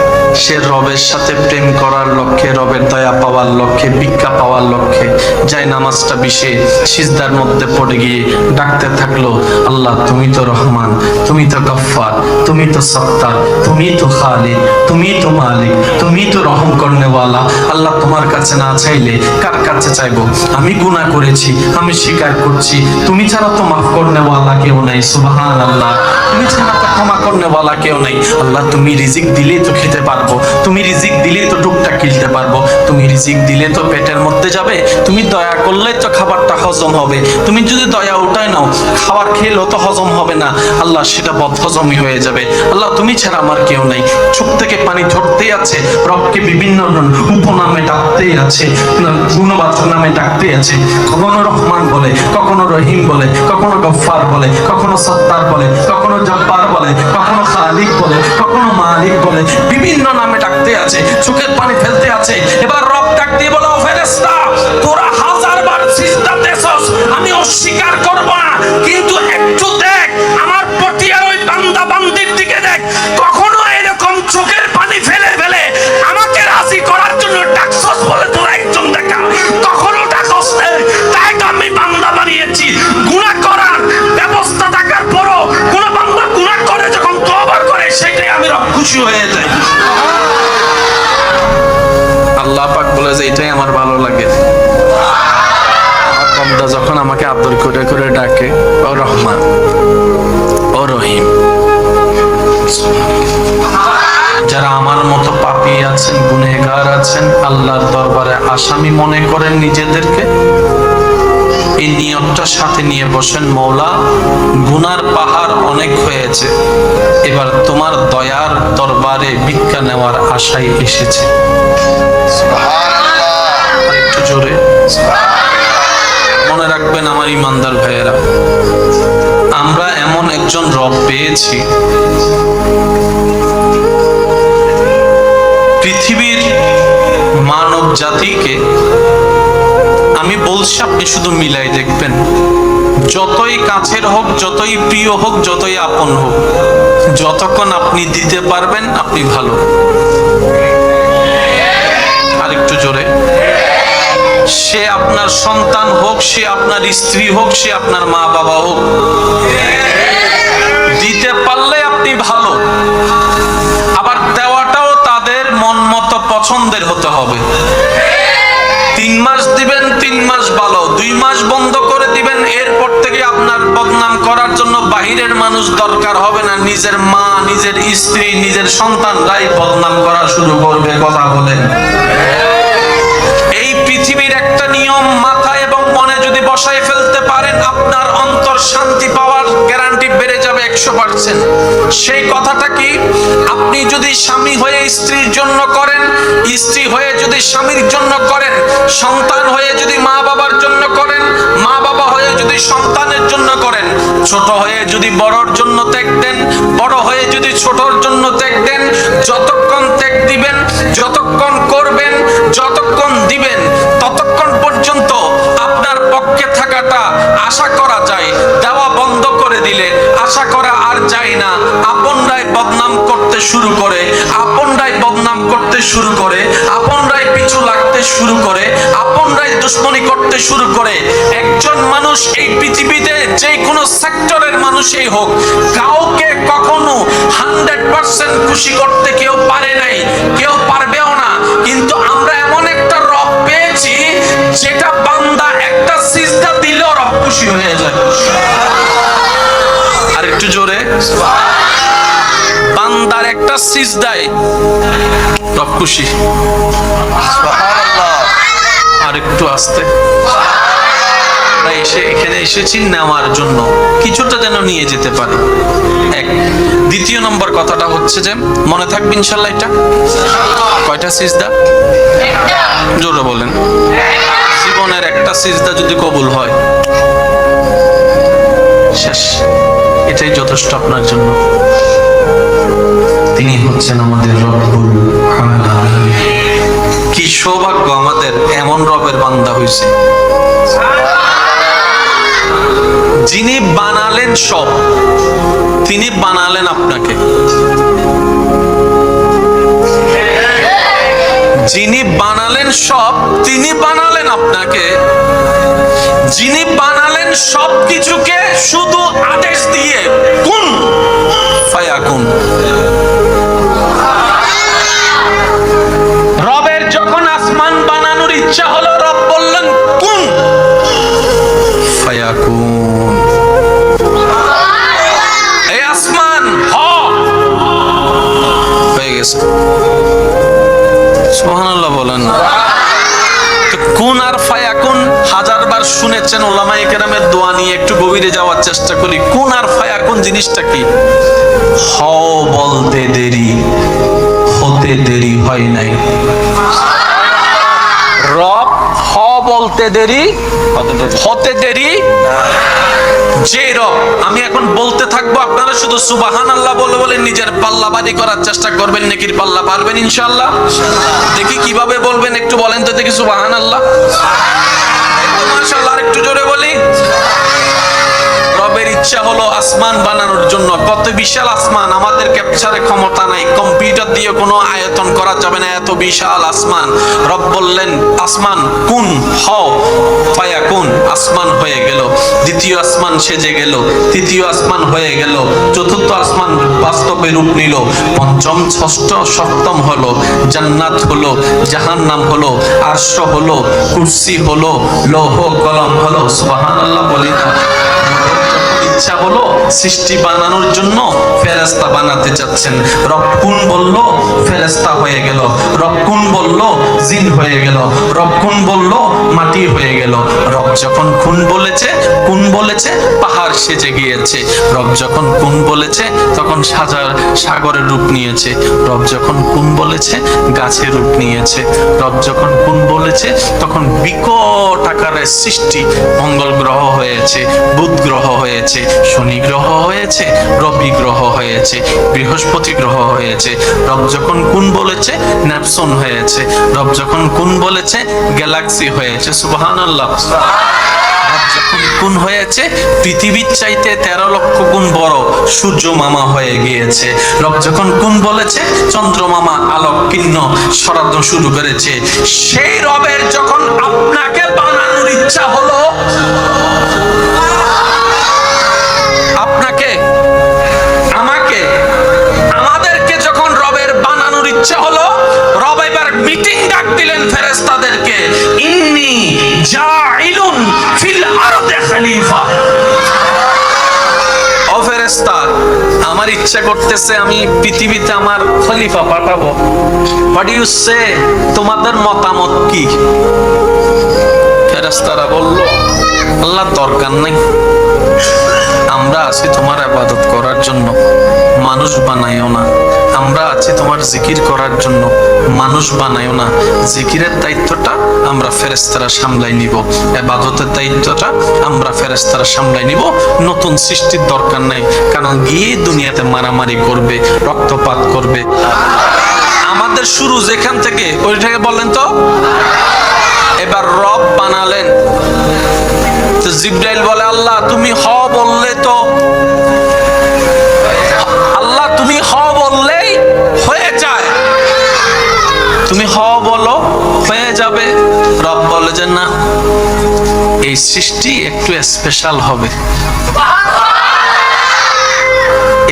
সে রবের সাথে প্রেম করার লক্ষ্যে, রবের দয়া পাওয়ার লক্ষ্যে, ভিক্ষা পাওয়ার লক্ষ্যে যাই নামাজটা বিষে সিজদার মধ্যে পড়ে গিয়ে ডাকতে থাকলো, আল্লাহ তুমি তো রহমান, তুমি তো গফফার, তুমি তো সত্তার, তুমি তো খালিক, তুমি তো মালিক, তুমি তো রহম করনেওয়ালা। আল্লাহ তোমার কাছে না চাইলে কার কাছে চাইবো? আমি গুনাহ করেছি, আমি স্বীকার করছি, তুমি ছাড়া তো মাফ করনেওয়ালা কেউ নাই। সুবহানাল্লাহ। তুমি ছাড়া তো ক্ষমা করনেওয়ালা কেউ নাই। আল্লাহ তুমি রিজিক দিলেই তো খেতে পারবো, তুমি রিজিক দিলেই তো টুকটাক কিনতে পারবো, তুমি রিজিক দিলে তো পেটের মধ্যে যাবে, তুমি দয়া করলে তো খাবারটা হজম হবে, তুমি যদি দয়া উঠায় নাও খাবার খেলেও তো হজম হবে না, আল্লাহ সেটা বদহজমই হয়ে যাবে। আল্লাহ তুমি ছাড়া আমার কেউ নাই। চোখ থেকে পানি ঝরতেই আছে, রবকে বিভিন্ন উপনামে ডাকতেই আছে, গুণবাচক নামে ডাকতেই আছে। কখনো রহমান বলে, কখনো রহিম বলে, কখনো গফফার বলে, কখনো সত্তার বলে, কখনো জব্বার বলে, কখনো খালিক বলে, কখনো মালিক বলে, বিভিন্ন নামে ডাকতে আছে, চোখের পানি ফেলতে আছে। এবার রব ডাক দিয়ে বলো, ফেরেশতা তোরা হাজারবার সিজদা দেছস, আমি অস্বীকার করব না, কিন্তু একটু দেখ আমার পটিয়ার ওই বান্দা বান্দির দিকে দেখ, কখনো এরকম চোখের পানি ফেলে ফেলে আমাকে রাজি করার জন্য ডাকছস বলে তোরা একজন দেখা, কখনো ডাকস না। তাই তো আমি বান্দা বানিয়েছি। গুনাহ করার ব্যবস্থা থাকার পরও কোন বান্দা গুনাহ করে যখন তওবা করে, সেটাই আমি রব খুশি হয়ে যাই। আল্লাহ পাক বলে যে এটাই আমার ভালো লাগে। আমার বান্দা যখন আমাকে আদর করে করে ডাকে, ও রহমান, ও রহিম। যারা আমার মতো পাপী আছেন, গুনেহগার আছেন, আল্লাহর দরবারে আসামি মনে করেন নিজেদেরকে, এই নিয়তটা সাথে নিয়ে বসেন, মওলা গুনার পাহাড় অনেক হয়েছে, এবার তোমার দয়ার দরবারে ভিক্ষা নেওয়ার আশায় এসেছে। একটু জোরে মনে রাখবেন আমার ইমানদার ভাইয়েরা, আমরা এমন একজন রব পেয়েছি, পৃথিবীর মানব জাতিকে আমি বলছি, আপনি শুধু মিলাই দেখবেন, যতই কাছের হোক, যতই প্রিয় হোক, যতই আপন হোক, যতক্ষণ আপনি দিতে পারবেন আপনি ভালো। আরেকটু জোরে, সে আপনার সন্তান হোক, সে আপনার স্ত্রী হোক, সে আপনার মা বাবা হোক, দিতে পারলে আপনি ভালো। আবার দেওয়াটাও তাদের মন মতো পছন্দের হতে হবে। 3 মাস দিবেন, 3 মাস ভালো, 2 মাস বন্ধ করে দিবেন, এরপর থেকে আপনার বদনাম করার জন্য বাহিরের মানুষ দরকার হবে না, নিজের মা, নিজের স্ত্রী, নিজের সন্তানরাই বদনাম করা শুরু করবে। কথা বলেন। এই পৃথিবীর একটা নিয়ম মাথায় এবং মনে যদি বসায় ফেলতে পারেন, আপনার অন্তর শান্তি পাওয়ার গ্যারান্টি বেড়ে যাবে 100%। সেই কথাটা কি? আপনি যদি স্বামী হয়ে স্ত্রীর জন্য করেন, স্ত্রী হয়ে যদি স্বামীর জন্য করেন, সন্তান হয়ে যদি মা বাবার জন্য করেন, মা বাবা হয়ে যদি সন্তানের জন্য করেন, ছোট হয়ে যদি বড়র জন্য ত্যাগ দেন, বড় হয়ে যদি ছোটর জন্য ত্যাগ দেন, যতক্ষণ ত্যাগ দিবেন, যতক্ষণ করবেন, যতক্ষণ দিবেন, ততক্ষণ পর্যন্ত আপনার পক্ষে থাকাটা আশা করা যায়। দেওয়া বন্ধ করে দিলে আশা করা আর যায় না, আপনরাই বদনাম শুরু করে, আপনরাই বদনাম করতে শুরু করে, আপনরাই পিছু লাগতে শুরু করে, আপনরাই দুশ্মনী করতে শুরু করে। একজন মানুষ এই পৃথিবীতে যে কোনো সেক্টরের মানুষই হোক, কাউকে কখনো 100% খুশি করতে কেউ পারে নাই, কেউ পারবেও না। কিন্তু আমরা এমন একটা রব পেয়েছি যেটা বান্দা একটা সিজদা দিলেও রব খুশি হয়ে যায়। আর একটু জোরে, বান্দার একটা সিজদায় রব খুশি। আর একটু আস্তে, এখানে এসেছি নেওয়ার জন্য, কিছুটা যেন নিয়ে যেতে পারি। এক, দ্বিতীয় নম্বর কথাটা হচ্ছে যে মনে থাকবে ইনশাল্লাহ, এটা কয়টা সিজদা? জোরে বলেন। জীবনের একটা সিজদা যদি কবুল হয়, শেষ, এটাই যথেষ্ট আপনার জন্য। তিনি হচ্ছেন আমাদের রব্বুল আলামিন। কি সৌভাগ্য আমাদের, এমন রবের বান্দা হইছে যিনি বানালেন সব। তিনি বানালেন আপনাকে, যিনি বানালেন সব, তিনি বানালেন আপনাকে, যিনি বানালেন সব কিছুকে শুধু আদেশ দিয়ে কুন ফায়াকুন। রবের যখন আসমান বানানোর ইচ্ছা হলো, রব বললেন কুন ফায়াকুন। এই আসমান হয়ে গেছে। সুবহানাল্লাহ বলেন। কুন আর ফায়াকুন হাজারবার শুনেছেন উলামায়ে কেরামের দোয়া নিয়ে, একটু গভীরে যাওয়ার চেষ্টা করি। কুন আর ফায়াকুন জিনিসটা কি? হও বলতে দেরি, হতে দেরি হয় নাই। রব হ বলতে দেরি, হতে দেরি। যে রব, আমি এখন বলতে থাকবো, আপনারা শুধু সুবহানাল্লাহ বলে বলে নিজের পাল্লা বাড়ি করার চেষ্টা করবেন। নেকির পাল্লা পারবেন ইনশাআল্লাহ? দেখি কিভাবে বলবেন, একটু বলেন তো দেখি সুবহানাল্লাহ। মাশাআল্লাহ, একটু জোরে বলি। রবের ইচ্ছা হলো আসমান বানানোর জন্য। কত বিশাল আসমান, আমাদের ক্যাপচারে ক্ষমতা নাই, কম্পিউটার দিয়ে কোনো আয়তন করা যাবে না, এত বিশাল আসমান। রব বললেন আসমান কুন হও ফায়াকুন, আসমান হয়ে গেল। দ্বিতীয় আসমান সেজে গেল, তৃতীয় আসমান হয়ে গেল, চতুর্থ আসমান বাস্তবে রূপ নিল, পঞ্চম ষষ্ঠ সপ্তম হলো, জান্নাত হলো, জাহান্নাম হলো, আরশ হলো, কুরসি হলো, লৌহ কলম হলো। সুবহানাল্লাহ বলি না? ইচ্ছা হলো সৃষ্টি বানানোর জন্য ফেরেশতা বানাতে যাচ্ছেন, রব কুন বলল ফেরেশতা হয়ে গেল, রব কুন বলল জিন হয়ে গেল, রব কুন বলল মাটি হয়ে গেল। রব যখন কুন বলেছে পাহাড় সেজে গিয়েছে। রব যখন কুন বলেছে তখন সাগরের রূপ নিয়েছে। রব যখন কুন বলেছে গাছের রূপ নিয়েছে। রব যখন কুন বলেছে তখন বিকট আকারের সৃষ্টি, মঙ্গল গ্রহ হয়েছে, বুধ গ্রহ হয়েছে, শনি গ্রহ হয়েছে, রবি গ্রহ হয়েছে, বৃহস্পতি গ্রহ হয়েছে। রব যখন কুন বলেছে নেপচুন হয়েছে। রব যখন কুন বলেছে গ্যালাক্সি হয়েছে। সুবহানাল্লাহ। যখন কুন হয়েছে পৃথিবীর চাইতে 13 লক্ষ গুণ বড় সূর্য মামা হয়ে গিয়েছে। রব যখন কুন বলেছে চন্দ্রমামা আলোককীর্ণ ছড়ানো শুরু করেছে। সেই রবের যখন আপনাকে বানানোর ইচ্ছা হলো, আপনাকে, আমাকে, আমাদেরকে যখন রবের বানানোর ইচ্ছা হলো, রব এবার মিটিং ডাক দিলেন ফেরেশতাদেরকে, ইন্নী জাইলুন ফিল আরদি খলিফা। ও ফেরেশতা, আমার ইচ্ছা করতেছে আমি পৃথিবীতে আমার খলিফা পাঠাবো। হোয়াট ইউ সে, তোমাদের মতামত কি? ফেরেশতারা বলল, আল্লাহ দরকার নাই, আমরা আছি তোমার ইবাদত করার জন্য, মানুষ বানাইও না। আমরা আছি তোমার জিকির করার জন্য, মানুষ বানাইও না। জিকিরের দায়িত্বটা আমরা ফেরেশতারা সামলাই নিব, ইবাদতের দায়িত্বটা আমরা ফেরেশতারা সামলাই নিব। নতুন সৃষ্টির দরকার নাই, কারণ গিয়ে দুনিয়াতে মারামারি করবে, রক্তপাত করবে। আমাদের শুরু যেখান থেকে, ওইটাকে বলেন তো। এবার রব বানালেন, তো জিবরাইল বলে, আল্লাহ তুমি হ বললে তো, আল্লাহ তুমি হ বললেই এই সৃষ্টি একটু স্পেশাল হবে,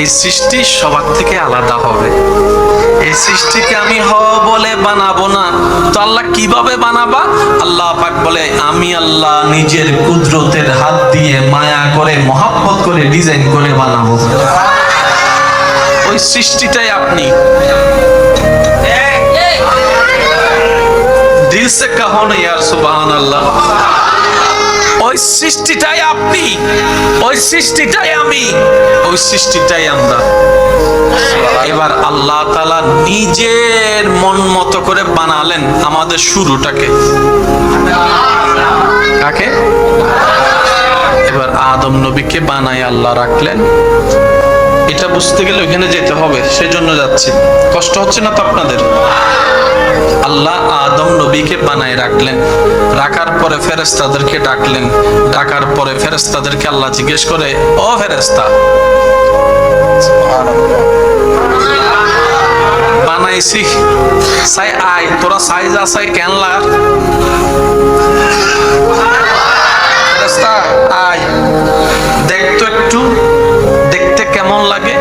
এই সৃষ্টি সবার থেকে আলাদা হবে। এই সৃষ্টিকে আমি হ বলে বানাবো না। তো আল্লাহ কিভাবে বানাবা? আল্লাহ পাক বলে, আমি আল্লাহ নিজের কুদরতের হাত দিয়ে মায়া করে মহব্বত করে ডিজাইন করে বানাবো। ওই সৃষ্টিটাই আপনি। দিল সে কাহো না ইয়ার সুবহানাল্লাহ। ওই সৃষ্টিটাই আপনি, ওই সৃষ্টিটাই আমি, ওই সৃষ্টিটাই আমরা। এবার আল্লাহ তাআলা নিজের মন মতো করে বানালেন আমাদের শুরুটাকে। কাকে? এবার আদম নবীকে বানায় আল্লাহ রাখলেন। এটা বুঝতে গেলে ওখানে যেতে হবে, সেজন্য যাচ্ছি। কষ্ট হচ্ছে না তো আপনাদের? আল্লাহ আদম নবীকে বানায় রাখলেন, রাখার পরে ফেরেশতাদেরকে ডাকলেন, ডাকার পরে ফেরেশতাদেরকে আল্লাহ জিজ্ঞেস করে, ও ফেরেশতা, বানাইছি সাই আয়, তোরা সাই যা সাই কেন লাগ? ফেরেশতা আয়, দেখ তো একটু, দেখতে কেমন লাগে?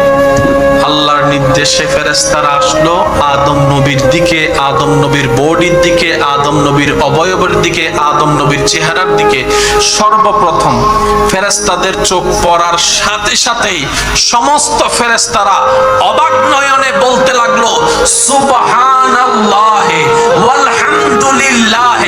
আল্লাহর নির্দেশে ফেরেশতারা আসলো আদম নবীর দিকে, আদম নবীর বডির দিকে, আদম নবীর অবয়বের দিকে, আদম নবীর চেহারার দিকে। সর্বপ্রথম ফেরেশতাদের চোখ পড়ার সাথে সাথেই সমস্ত ফেরেশতারা অবাক নয়নে বলতে লাগলো, সুবহানাল্লাহ ওয়ালহামদুলিল্লাহ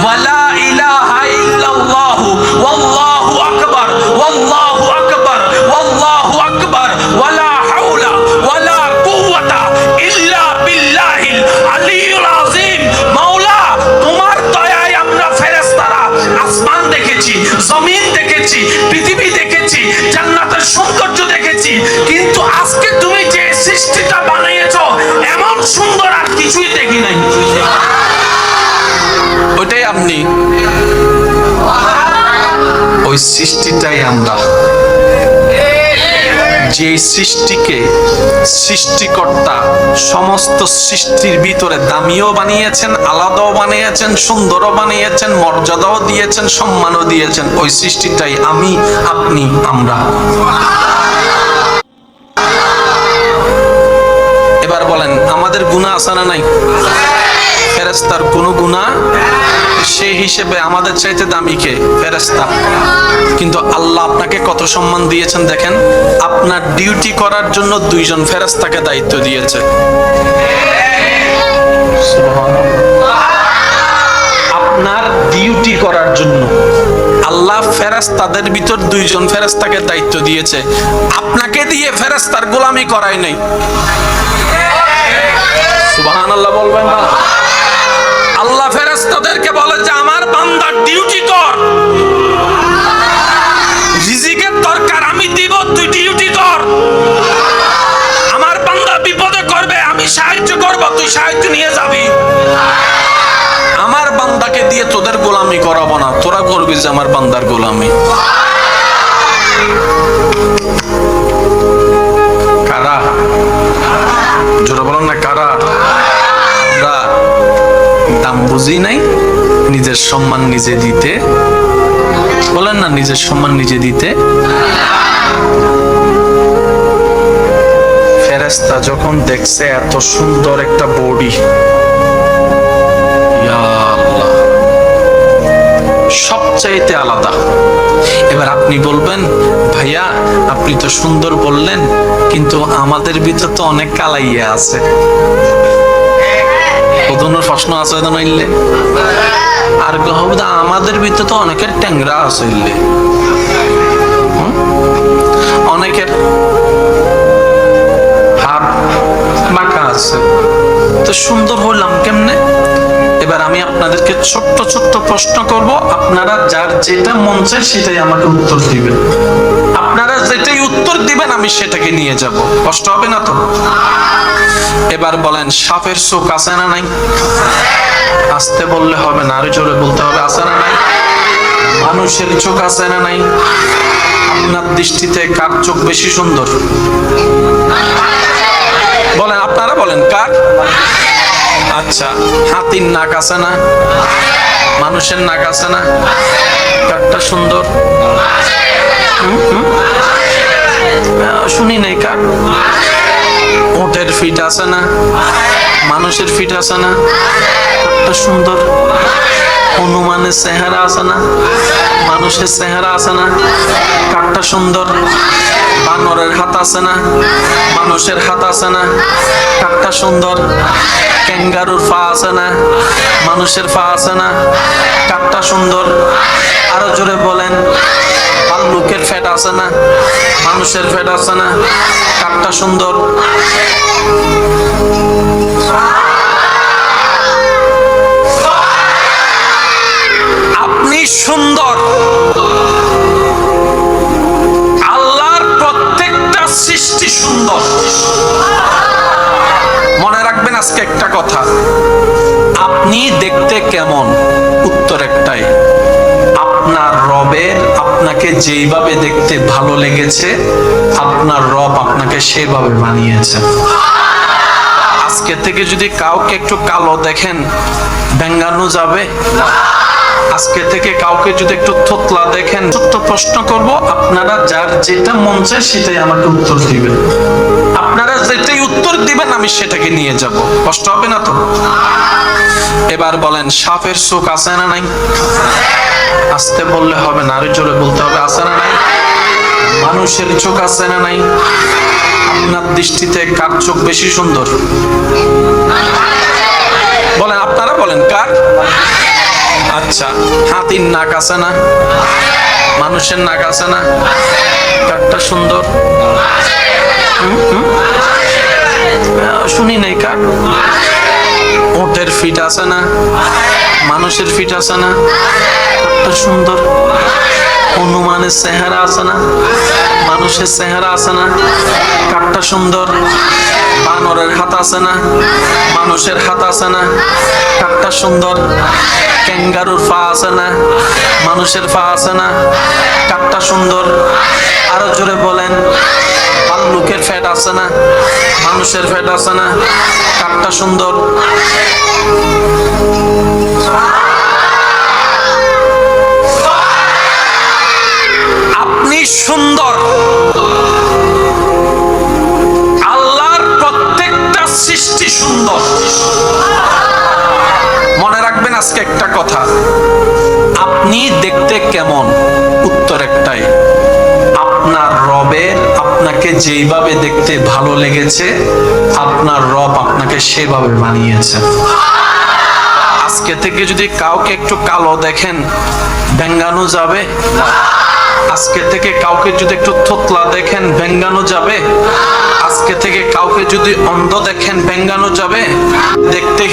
ওয়ালা ইলাহা ইল্লাল্লাহ ওয়াল্লাহু আকবার ওয়াল্লাহু আকবার ওয়াল্লাহু আকবার ওয়ালা হাওলা ওয়ালা কুওয়াতা ইল্লা বিল্লাহিল আলিয়্যুল আযীম। মাওলা, তোমার দয়ায় আমরা ফেরেশতারা আসমান দেখেছি, জমিন দেখেছি, পৃথিবী দেখেছি, জান্নাতের সৌন্দর্য দেখেছি, কিন্তু আজকে তুমি যে সৃষ্টিটা বানিয়েছো এমন সুন্দর আর কিছুই দেখি নাই। ওইটাই আপনি, ওই সৃষ্টিটাই আমরা। যে সৃষ্টিকে সৃষ্টিকর্তা সমস্ত সৃষ্টির ভিতরে দামিও বানিয়েছেন, আলাদাও বানিয়েছেন, সুন্দরও বানিয়েছেন, মর্যাদাও দিয়েছেন, সম্মানও দিয়েছেন, ওই সৃষ্টিটাই আমি, আপনি, আমরা। এবার বলেন, আমাদের গুনাহ আছে না নাই? ফেরেশতার কোনো গুনাহ, সেই হিসেবে আমাদের চাইতে দামি কে? ফেরেশতা। কিন্তু আল্লাহ আপনাকে কত সম্মান দিয়েছেন দেখেন। আপনার ডিউটি করার জন্য দুইজন ফেরেশতাকে দায়িত্ব দিয়েছে। আপনার ডিউটি করার জন্য আল্লাহ ফেরেশতাদের ভিতর দুইজন ফেরেশতাকে দায়িত্ব দিয়েছে। আপনাকে দিয়ে ফেরেশতার গোলামি করায় নাই। সুবহানাল্লাহ বলবেন না? আল্লাহ ফেরেশতাদেরকে বলে যে আমার বান্দার ডিউটি কর, রিজিকের দরকার আমি দিব, তুই ডিউটি কর। আমার বান্দা বিপদে করবে, আমি সাহায্য করব, তুই সাহায্য নিয়ে যাবি। আমার বান্দাকে দিয়ে তোদের গোলামি করাবো না, তোরা করবি যে আমার বান্দার গোলামি। কারা? জোরে বলেন না, কারা? আমরা দাম বুঝি নাই, নিজের সম্মান নিজে দিতে। বলেন না, নিজের সম্মান নিজে দিতে। ফেরেশতা যখন দেখছে এত সুন্দর একটা বডি, সবচাইতে আলাদা। এবার আপনি বলবেন, ভাইয়া আপনি তো সুন্দর বললেন, কিন্তু আমাদের ভিতর তো অনেক কালাইয়া আছে। প্রশ্ন আছে নইলে আর আমাদের ভিতরে তো অনেকের ট্যাংরা আছে, অনেকের হাত বাঁকা আছে, তো সুন্দর হইলাম কেমনে? এবার আমি আপনাদেরকে ছোট্ট ছোট্ট প্রশ্ন করব, আপনারা যার যেটা মন চায় সেটাই আমাকে উত্তর দিবেন। আপনারা যেটাই উত্তর দিবেন আমি সেটাকে নিয়ে যাব, কষ্ট হবে না তো? এবার বলেন, সাপের চোখ আছে না নাই? আস্তে বললে হবে না, আরো জোরে বলতে হবে, আছে না নাই? মানুষের চোখ আছে না নাই? আপনার দৃষ্টিতে কার চোখ বেশি সুন্দর? বলেন, আপনারা বলেন, কার? আচ্ছা, হাতির নাক আছে না? মানুষের নাক আছে না? কারটা সুন্দর? শুনি নাই কার? ওটের ফিট আছে না? মানুষের ফিট আছে না? কারটা সুন্দর? হনুমানের চেহারা আছে না? মানুষের চেহারা আছে না? কারটা সুন্দর? বানরের হাত আছে না? মানুষের হাত আছে না? কারটা সুন্দর? ক্যাঙ্গারুর পা আছে না? মানুষের পা আছে না? কারটা সুন্দর? আরো জোরে বলেন। ভাল্লুকের ফেট আছে না? মানুষের ফেট আছে না? কারটা সুন্দর? আপনি সুন্দর। আল্লাহর প্রত্যেকটা সৃষ্টি সুন্দর। মনে রাখবেন আজকে একটা কথা, আপনি দেখতে কেমন? উত্তর একটাই, আপনার রবের আপনাকে যেইভাবে দেখতে ভালো লেগেছে, আপনার রব আপনাকে সেভাবে বানিয়েছে। আজকে থেকে যদি কাউকে একটু কালো দেখেন, ব্যঙ্গানো যাবে? আজকে থেকে কাউকে যদি একটু থোতলা দেখেন, ছোট্ট প্রশ্ন করব, আপনারা যার যেটা মন চায় সেটাই আমাকে উত্তর দিবেন। আপনারা যেটাই উত্তর দিবেন আমি সেটাকে নিয়ে যাব, কষ্ট হবে না তো? এবার বলেন, সাপের চোখ আছে না নাই? আস্তে বললে হবে না, আরো জোরে বলতে হবে, আছে না নাই? মানুষের চোখ আছে না নাই? আপনার দৃষ্টিতে কার চোখ বেশি সুন্দর? বলেন, আপনারা বলেন, কার? আচ্ছা, হাতির নাক আছে না? মানুষের নাক আছে না? কারটা সুন্দর? শুনি নাই কার? ওটের ফিট আছে না? মানুষের ফিট আছে না? কারটা সুন্দর? হনুমানের চেহারা আছে না? মানুষের চেহারা আছে না? কারটা সুন্দর? বানরের হাত আছে না? মানুষের হাত আছে না? কারটা সুন্দর? ক্যাঙ্গারুর পা আছে না? মানুষের পা আছে না? কারটা সুন্দর? আরো জোরে বলেন। ভাল্লুকের ফ্যাট আছে না? মানুষের ফ্যাট আছে না? কারটা সুন্দর? আপনি সুন্দর। আল্লাহর প্রত্যেকটা সৃষ্টি সুন্দর। মনে রাখবেন আজকে একটা কথা, আপনি দেখতে কেমন? উত্তর একটাই, আপনার রবের আপনাকে যেইভাবে দেখতে ভালো লেগেছে, আপনার রব আপনাকে সেভাবে বানিয়েছে। আজকে থেকে যদি কাউকে একটু কালো দেখেন, ব্যঙ্গানো যাবে? আজকে থেকে কাউকে যদি একটু থোতলা দেখেন, ব্যঙ্গানো যাবে? আজকে থেকে কাউকে যদি অন্ধ দেখেন, ব্যঙ্গানো যাবে? দেখতে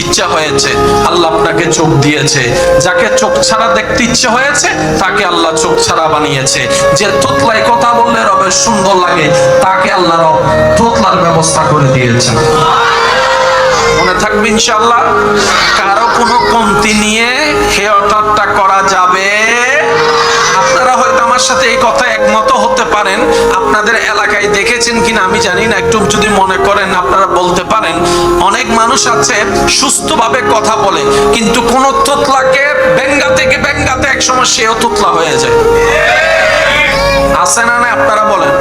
ইচ্ছা হয়েছে, আল্লাহ আপনাকে চোখ দিয়েছে। যাকে চোখ ছাড়া দেখতে ইচ্ছে হয়েছে তাকে আল্লাহ চোখ ছাড়া বানিয়েছে। যে থোতলায় কথা বললে রবের সুন্দর লাগে, তাকে আল্লাহ রব থোতলার ব্যবস্থা করে দিয়েছেন। মনে থাকবে ইনশাআল্লাহ। কারো কোনো কমতি নিয়ে হেয় ঠাট্টা করা যাবে। আপনারা হয়তো আমার সাথে এই কথা একমত হতে পারেন। আপনাদের এলাকায় দেখেছেন কিনা আমি জানি না, একটু যদি মনে করেন আপনারা বলতে পারেন। অনেক মানুষ আছে সুস্থভাবে কথা বলে, কিন্তু কোন তোতলাকে ব্যঙ্গাতে একসময় সেও তোতলা হয়ে যায়। আছে না না? আপনারা বলেন।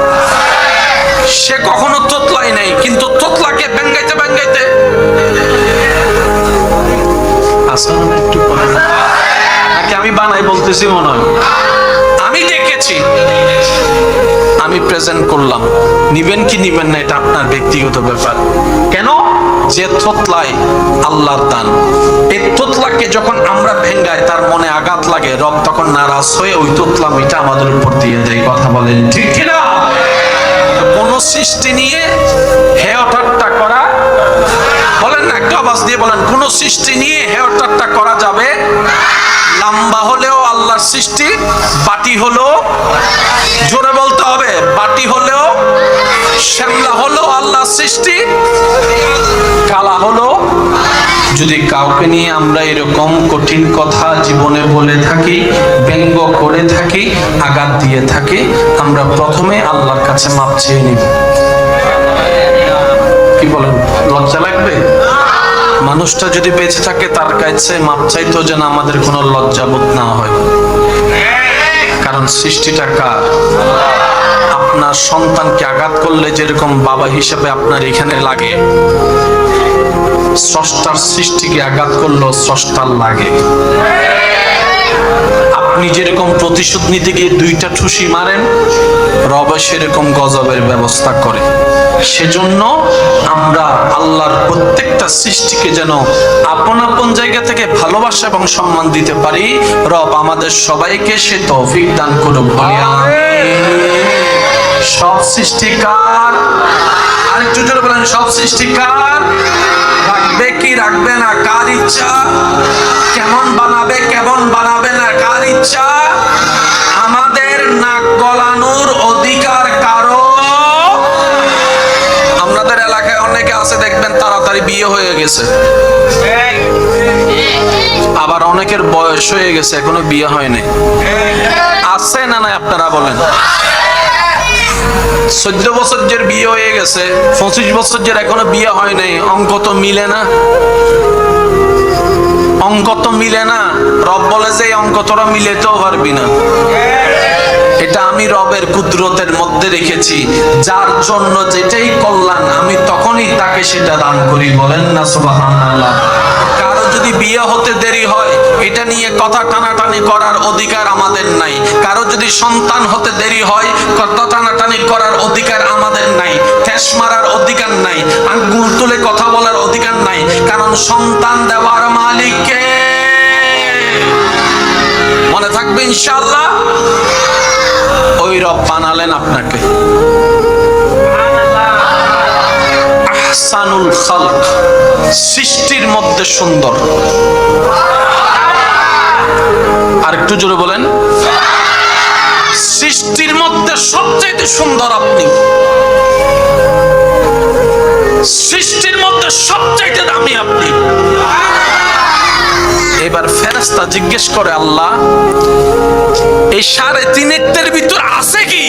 সে কখনো তোতলাই নাই, কিন্তু তোতলাকে ব্যঙ্গাইতে আছে না? একটু নাকি আমি বানাই বলতেছি মনে হয়? আমি দেখেছি, আমি প্রেজেন্ট করলাম। নিবেন কি নিবেন না এটা আপনার ব্যক্তিগত ব্যাপার। কেন? যে থোতলাই আল্লাহর দান, এই থোতলাকে যখন আমরা ভেঙ্গাই তার মনে আঘাত লাগে, রব তখন নারাজ হয়ে ওই তোতলা মিটা আমাদের উপর দিয়ে দেয়। কথা বলেন ঠিক কিনা? কোন সৃষ্টি নিয়ে হেয় ঠাট্টা করা, বলেন না, একটা আওয়াজ দিয়ে বলেন, কোন সৃষ্টি নিয়ে হেয় ঠাট্টা করা যাবে? লম্বা হলেও আল্লাহর সৃষ্টি, বাটি হলো, জোরে বলতে হবে, বাটি হলেও, শ্যামলা হলো আল্লাহর সৃষ্টি, কালা হলো। যদি কাউকে নিয়ে আমরা এরকম কঠিন কথা জীবনে বলে থাকি, ব্যঙ্গ করে থাকি, আঘাত দিয়ে থাকি, আমরা প্রথমে আল্লাহর কাছে মাপ চেয়ে নিব। কি বলেন? লজ্জা লাগবে? মানুষটা যদি বেঁচে থাকে তার কাছে মাপ চাইতো যেন আমাদের কোনো লজ্জাবোধ না হয়, কারণ সৃষ্টিটা কার? আপনার সন্তানকে আঘাত করলে যেরকম বাবা হিসেবে আপনার এখানে লাগে, স্রষ্টার সৃষ্টিকে আঘাত করলেও স্রষ্টার লাগে। আপনি যেরকম প্রতিশোধ নিতে গিয়ে দুইটা ঠুসি মারেন, রব সেরকম গজবের ব্যবস্থা করে। সেজন্য আমরা আল্লাহর প্রত্যেকটা সৃষ্টিকে যেন আপন আপন জায়গা থেকে ভালোবাসা এবং সম্মান দিতে পারি। রব আমাদের সবাইকে সে তৌফিক দান করুক, বলি আমিন। সব সৃষ্টিকার, আরেকটু জোরে বলেন, সব সৃষ্টিকার। রাখবে কি রাখবে না কার ইচ্ছা, কেমন বানাবে কেমন বানাবে না কার ইচ্ছা। আমাদের নাক গলানোর অধিকার কারো। আমাদের এলাকায় অনেকে আছে দেখবেন তাড়াতাড়ি বিয়ে হয়ে গেছে, আবার অনেকের বয়স হয়ে গেছে এখনো বিয়ে হয়নি। আছে না নাই আপনারা বলেন? 14 বছর যে বিয়ে হয়ে গেছে, 25 বছর যে এখনো বিয়ে হয় নাই। অঙ্ক তো মিলে না, অঙ্ক তো মিলে না। রব বলে যে অঙ্ক তোরা মিলেতেও পারবি না। এটা আমি রবের কুদরতের মধ্যে রেখেছি, যার জন্য যেটাই কল্যাণ আমি তখনই তাকে সেটা দান করি। বলেন না সুবহানাল্লাহ। কারো যদি বিয়ে হতে দেরি হয়, এটা নিয়ে কথা টানাটানি করার অধিকার আমাদের নাই। কারো যদি সন্তান হতে দেরি হয়, কথা টানাটানি করার অধিকার আমাদের নাই। ঠেস মারার অধিকার নাই, আঙ্গুল তুলে কথা বলার অধিকার নাই, কারণ সন্তান দেওয়ার মালিক কে? মনে থাকবে ইনশাআল্লাহ। ওই রব বানালেন আপনাকে। আহসানুল খালক, সৃষ্টির মধ্যে সুন্দর। আর একটু জোরে বলেন, সৃষ্টির মধ্যে সবচেয়ে সুন্দর আপনি, সৃষ্টির মধ্যে সবচেয়ে দামি আপনি। এবার ফেরেশতা জিজ্ঞেস করে, আল্লাহ এই 3.5 হেক্টর ভিতর আছে কি?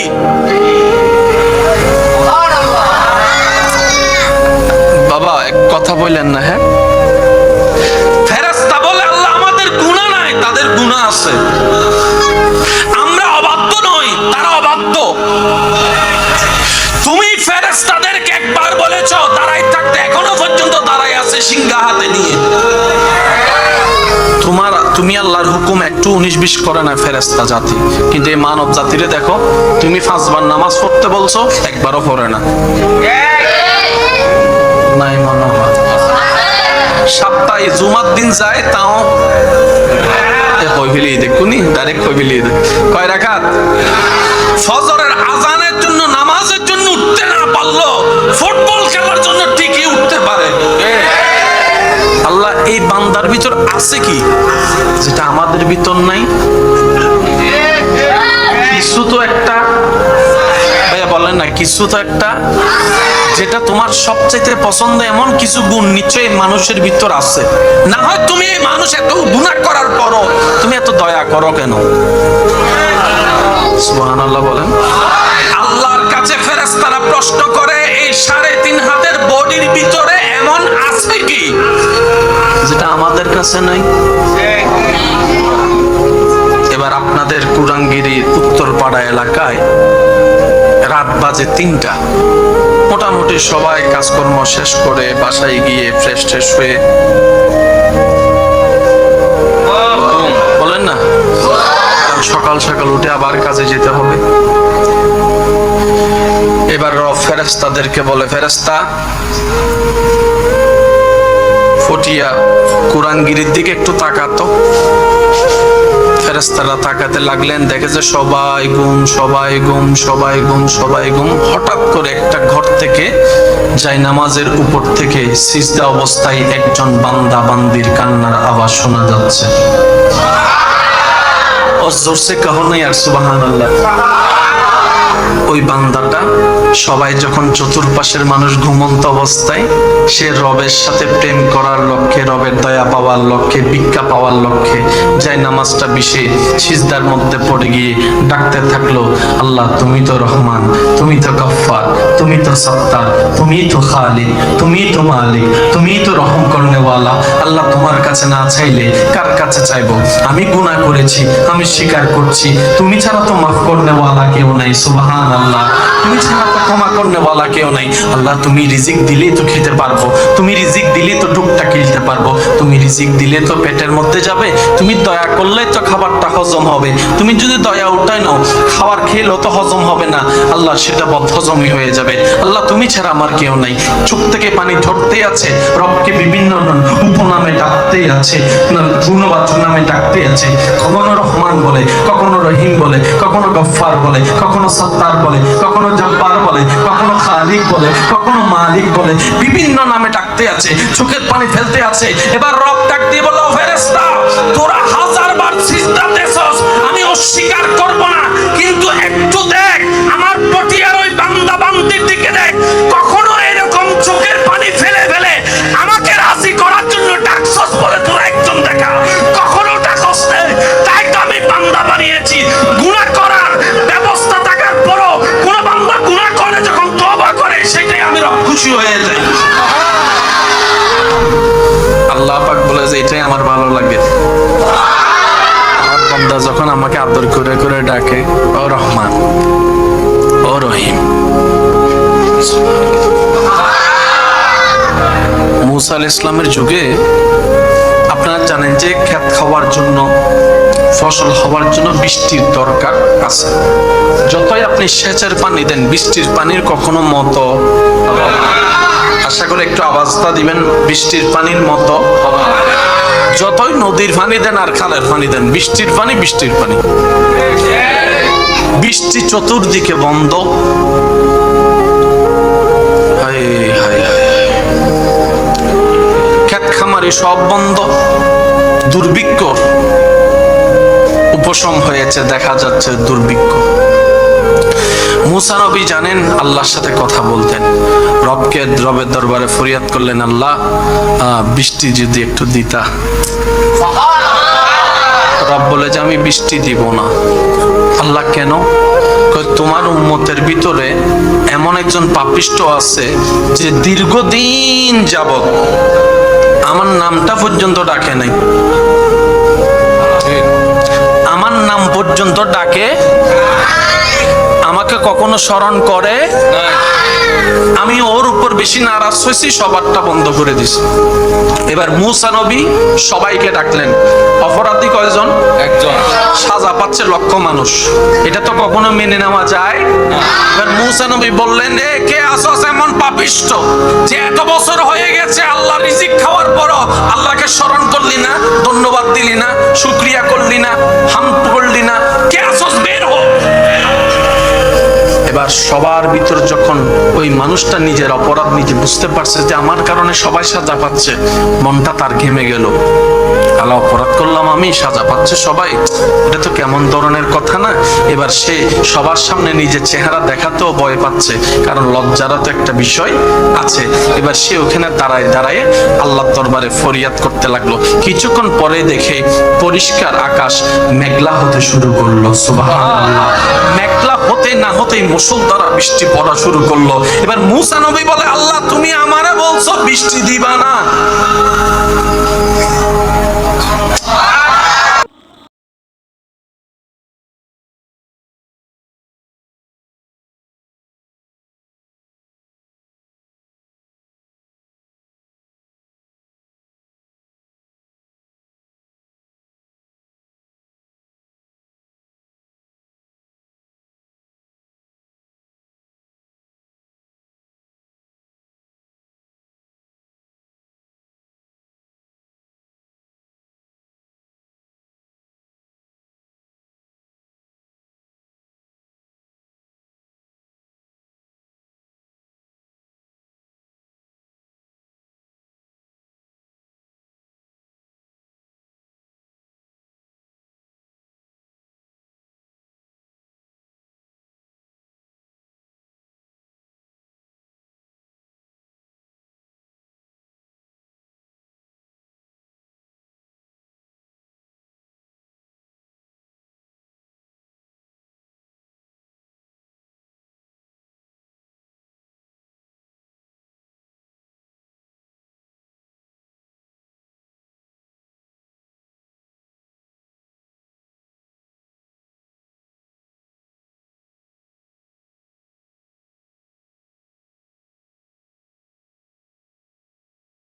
বাবা এক কথা বললেন না। হ্যাঁ, ফেরেশতা বলে, আল্লাহ আমাদের গুনাহ নাই, তাদের গুনাহ আছে। আমরা অবাধ্য নই, তারা অবাধ্য। তুমি ফেরেশতাদেরকে একবার বলেছো দাঁড়াই থাকতে, এখনো পর্যন্ত দাঁড়াই আছে সিংহা হাতে নিয়ে। তুমি আল্লাহর হুকুম একটু 19-20 করে না ফেরেশতা জাতি, কিন্তু এই মানব জাতিরে দেখো, তুমি 5 বার নামাজ পড়তে বলছো, একবারও পড়ে না। নাই মনে হয় সপ্তাহে জুমার দিন যায়, তাও কই ফেলিয়ে দেখ, কোনি ডাইরেক্ট কই ফেলিয়ে দেখ। কয় রাকাত? ফজরের আজানের জন্য, নামাজের জন্য উঠতে না পারলো, ফুটবল খেলার জন্য ঠিকই উঠতে পারে। আল্লাহ এই বান্দার ভিতর আছে কি যেটা আমাদের ভিতর নাই? কিছু তো একটা, ভাইয়া বলেন না, কিছু তো একটা যেটা তোমার সবচাইতে পছন্দ, এমন কিছু গুণ নিশ্চয়ই মানুষের ভিতর আছে। না হয় তুমি এই মানুষ এত গুনাহ করার পরও তুমি এত দয়া করো কেন? সুবহানাল্লাহ বলেন। আল্লাহর কাছে ফেরেশতারা প্রশ্ন করে, এই 3.5 হাতের বডির ভিতরে এমন আছে কি যেটা আমাদের কাছে নাই? এবার আপনাদের কুরাঙ্গিরির উত্তরপাড়া এলাকায় রাত বাজে 3টা। মোটামুটি সবাই কাজকর্ম শেষ করে বাসায় গিয়ে ফ্রেশ ট্রেশ হয়ে, বলেন না, সকাল সকাল উঠে আবার কাজে যেতে হবে। এবার রব ফেরেশতাদেরকে বলে, ফেরেশতা ফটিয়া কুরাঙ্গিরির দিকে একটু তাকাতো। ফেরেশতারা তাকাতে লাগলেন, দেখে যে সবাই ঘুম, সবাই ঘুম, সবাই ঘুম, সবাই ঘুম। হঠাৎ করে একটা ঘর থেকে জায়নামাজের উপর থেকে সিজদা অবস্থায় একজন বান্দা বান্দির কান্নার আওয়াজ শোনা যাচ্ছে। ও জোরসে কহো না ইয়ার সুবহানাল্লাহ। ওই বান্দাটা সবাই যখন চতুর্পাশের মানুষ ঘুমন্ত অবস্থায় সে রবের সাথে প্রেম করার লক্ষ্যে, রবের দয়া পাওয়ার লক্ষ্যে, ভিক্ষা পাওয়ার লক্ষ্যে যাই নামাজটা বিষে সিজদার মধ্যে পড়ে গিয়ে ডাকতে থাকলো, আল্লাহ তুমি তো রহমান, তুমি তো গফফার, তুমি তো সত্তার, তুমি তো খালিক, তুমি তো মালিক, তুমি তো রহম করনেওয়ালা। আল্লাহ তোমার কাছে না চাইলে কার কাছে চাইবো? আমি গুনাহ করেছি, আমি স্বীকার করছি, তুমি ছাড়া তো মাফ করনেওয়ালা কেউ নাই। সুবহানাল্লাহ, তুমি ছাড়া তো ক্ষমা করনেওয়ালা কেউ নাই। আল্লাহ তুমি রিজিক দিলেই তো খেতে পারবো, তুমি রিজিক দিলেই তো টুকটা কিনতে পারবো, তুমি রিজিক দিলে তো পেটের মধ্যে যাবে, তুমি দয়া করলে তো খাবারটা হজম হবে, তুমি যদি দয়া উঠাই নাও খাবার খেলেও তো হজম হবে না, আল্লাহ সেটা বদহজমই হয়ে যাবে। আল্লাহ তুমি ছাড়া আমার কেউ নাই। চোখ থেকে পানি ঝরতে আছে, রবকে বিভিন্ন উপনামে ডাকতে আছে, গুণবাচক নামে ডাকতে আছে। কখনো রহমান বলে, কখনো রহিম বলে, কখনো গফফার বলে, কখনো সত্তার বলে, কখনো জব্বার বলে, কখনো খালিক বলে, কখনো মালিক বলে, বিভিন্ন নামে ডাকতে আছে, চোখের পানি ফেলতে আছে। এবার রব ডাক দিয়ে বলল, ফেরেশতা তোরা হাজারবার সিজদা দেছস, আমি অস্বীকার করব না, কিন্তু একটু দেখ আমার পটিয়ার ওই বান্দা বান্দির দিকে দেখ, কখনো এরকম চোখের পানি ফেলে ফেলে আমাকে রাজি করার জন্য ডাকছস বলে তোরা একজন দেখা, কখনো ডাকস না। তাই তো আমি বান্দা বানিয়েছি। গুনাহ করার ব্যবস্থা থাকার পরও কোন বান্দা গুনাহ করে যখন তওবা করে সেটাই আমি রব খুশি হয়ে যাই। আল্লাহ পাক বলে যে এটাই আমার ভালো লাগে। আমার বান্দা যখন আমাকে আদর করে করে ডাকে, ও রহমান, ও রহিম। মুসা আলাইহিস সালামের যুগে আপনারা জানেন যে ক্ষেত খাওয়ার জন্য, ফসল হওয়ার জন্য বৃষ্টির দরকার আছে। যতই আপনি সেচের পানি দেন, বৃষ্টির পানির কখনো মতো, আশা করে একটু আওয়াজটা দিবেন, বৃষ্টির পানির মতো। যতই নদীর পানি দেন আর খালের পানি দেন, বৃষ্টির পানি বৃষ্টির পানি। বৃষ্টি চতুর্দিকে বন্ধ, ক্ষেত খামারি সব বন্ধ, দুর্ভিক্ষ উপশম হয়েছে, দেখা যাচ্ছে দুর্ভিক্ষ। মুসা নবী জানেন আল্লাহর সাথে কথা বলতেন, রবের দরবারে ফরিয়াদ করলেন, আল্লাহ বৃষ্টি যদি একটু দিতা। রব বলে যে আমি বৃষ্টি দিব না। আল্লাহ কেন? তোমার উম্মতের ভিতরে এমন একজন পাপিষ্ট আছে যে দীর্ঘদিন যাবত আমার নামটা পর্যন্ত ডাকে নাই, আমার নাম পর্যন্ত ডাকে, আমাকে কখনো স্মরণ করে। আমি ওর উপর বেশি নারাজ হয়েছি, সবারটা বন্ধ করে দিছি। এবার মুসা নবী সবাইকে ডাকলেন। অপরাধী কয়জন? একজন। সাজা পাচ্ছে লক্ষ মানুষ, এটা তো কখনো মেনে নেওয়া যায় না। এবার মুসা নবী বললেন, এ কে আসস এমন পাপিষ্ট যে এত বছর হয়ে গেছে আল্লাহ রিজিক খাওয়ার পরও আল্লাহকে স্মরণ করলি না, ধন্যবাদ দিলি না, শুকরিয়া করলি না, হামদ করলি না, কে আসস বের হ। এবার সবার ভিতর যখন ওই মানুষটা নিজের অপরাধ নিজে বুঝতে পারছে যে আমার কারণে সবাই সাজা পাচ্ছে, মনটা তার ঘেমে গেল। আল্লাহ, অপরাধ করলাম আমি, সাজা পাচ্ছে সবাই, এটা তো কেমন ধরনের কথা না। এবার সে সবার সামনে নিজের চেহারা দেখাতেও ভয় পাচ্ছে, কারণ লজ্জারও তো একটা বিষয় আছে। এবার সে ওখানে দাঁড়ায় দাঁড়ায় আল্লাহর দরবারে ফরিয়াদ করতে লাগলো। কিছুক্ষণ পরে দেখে পরিষ্কার আকাশ মেঘলা হতে শুরু করলো। সুবহানাল্লাহ, মেঘলা হতে না হতেই মুষলধারা বৃষ্টি পড়া শুরু করলো। এবার মুসা নবী বলে, আল্লাহ তুমি আমারে বলছো বৃষ্টি দিবা না,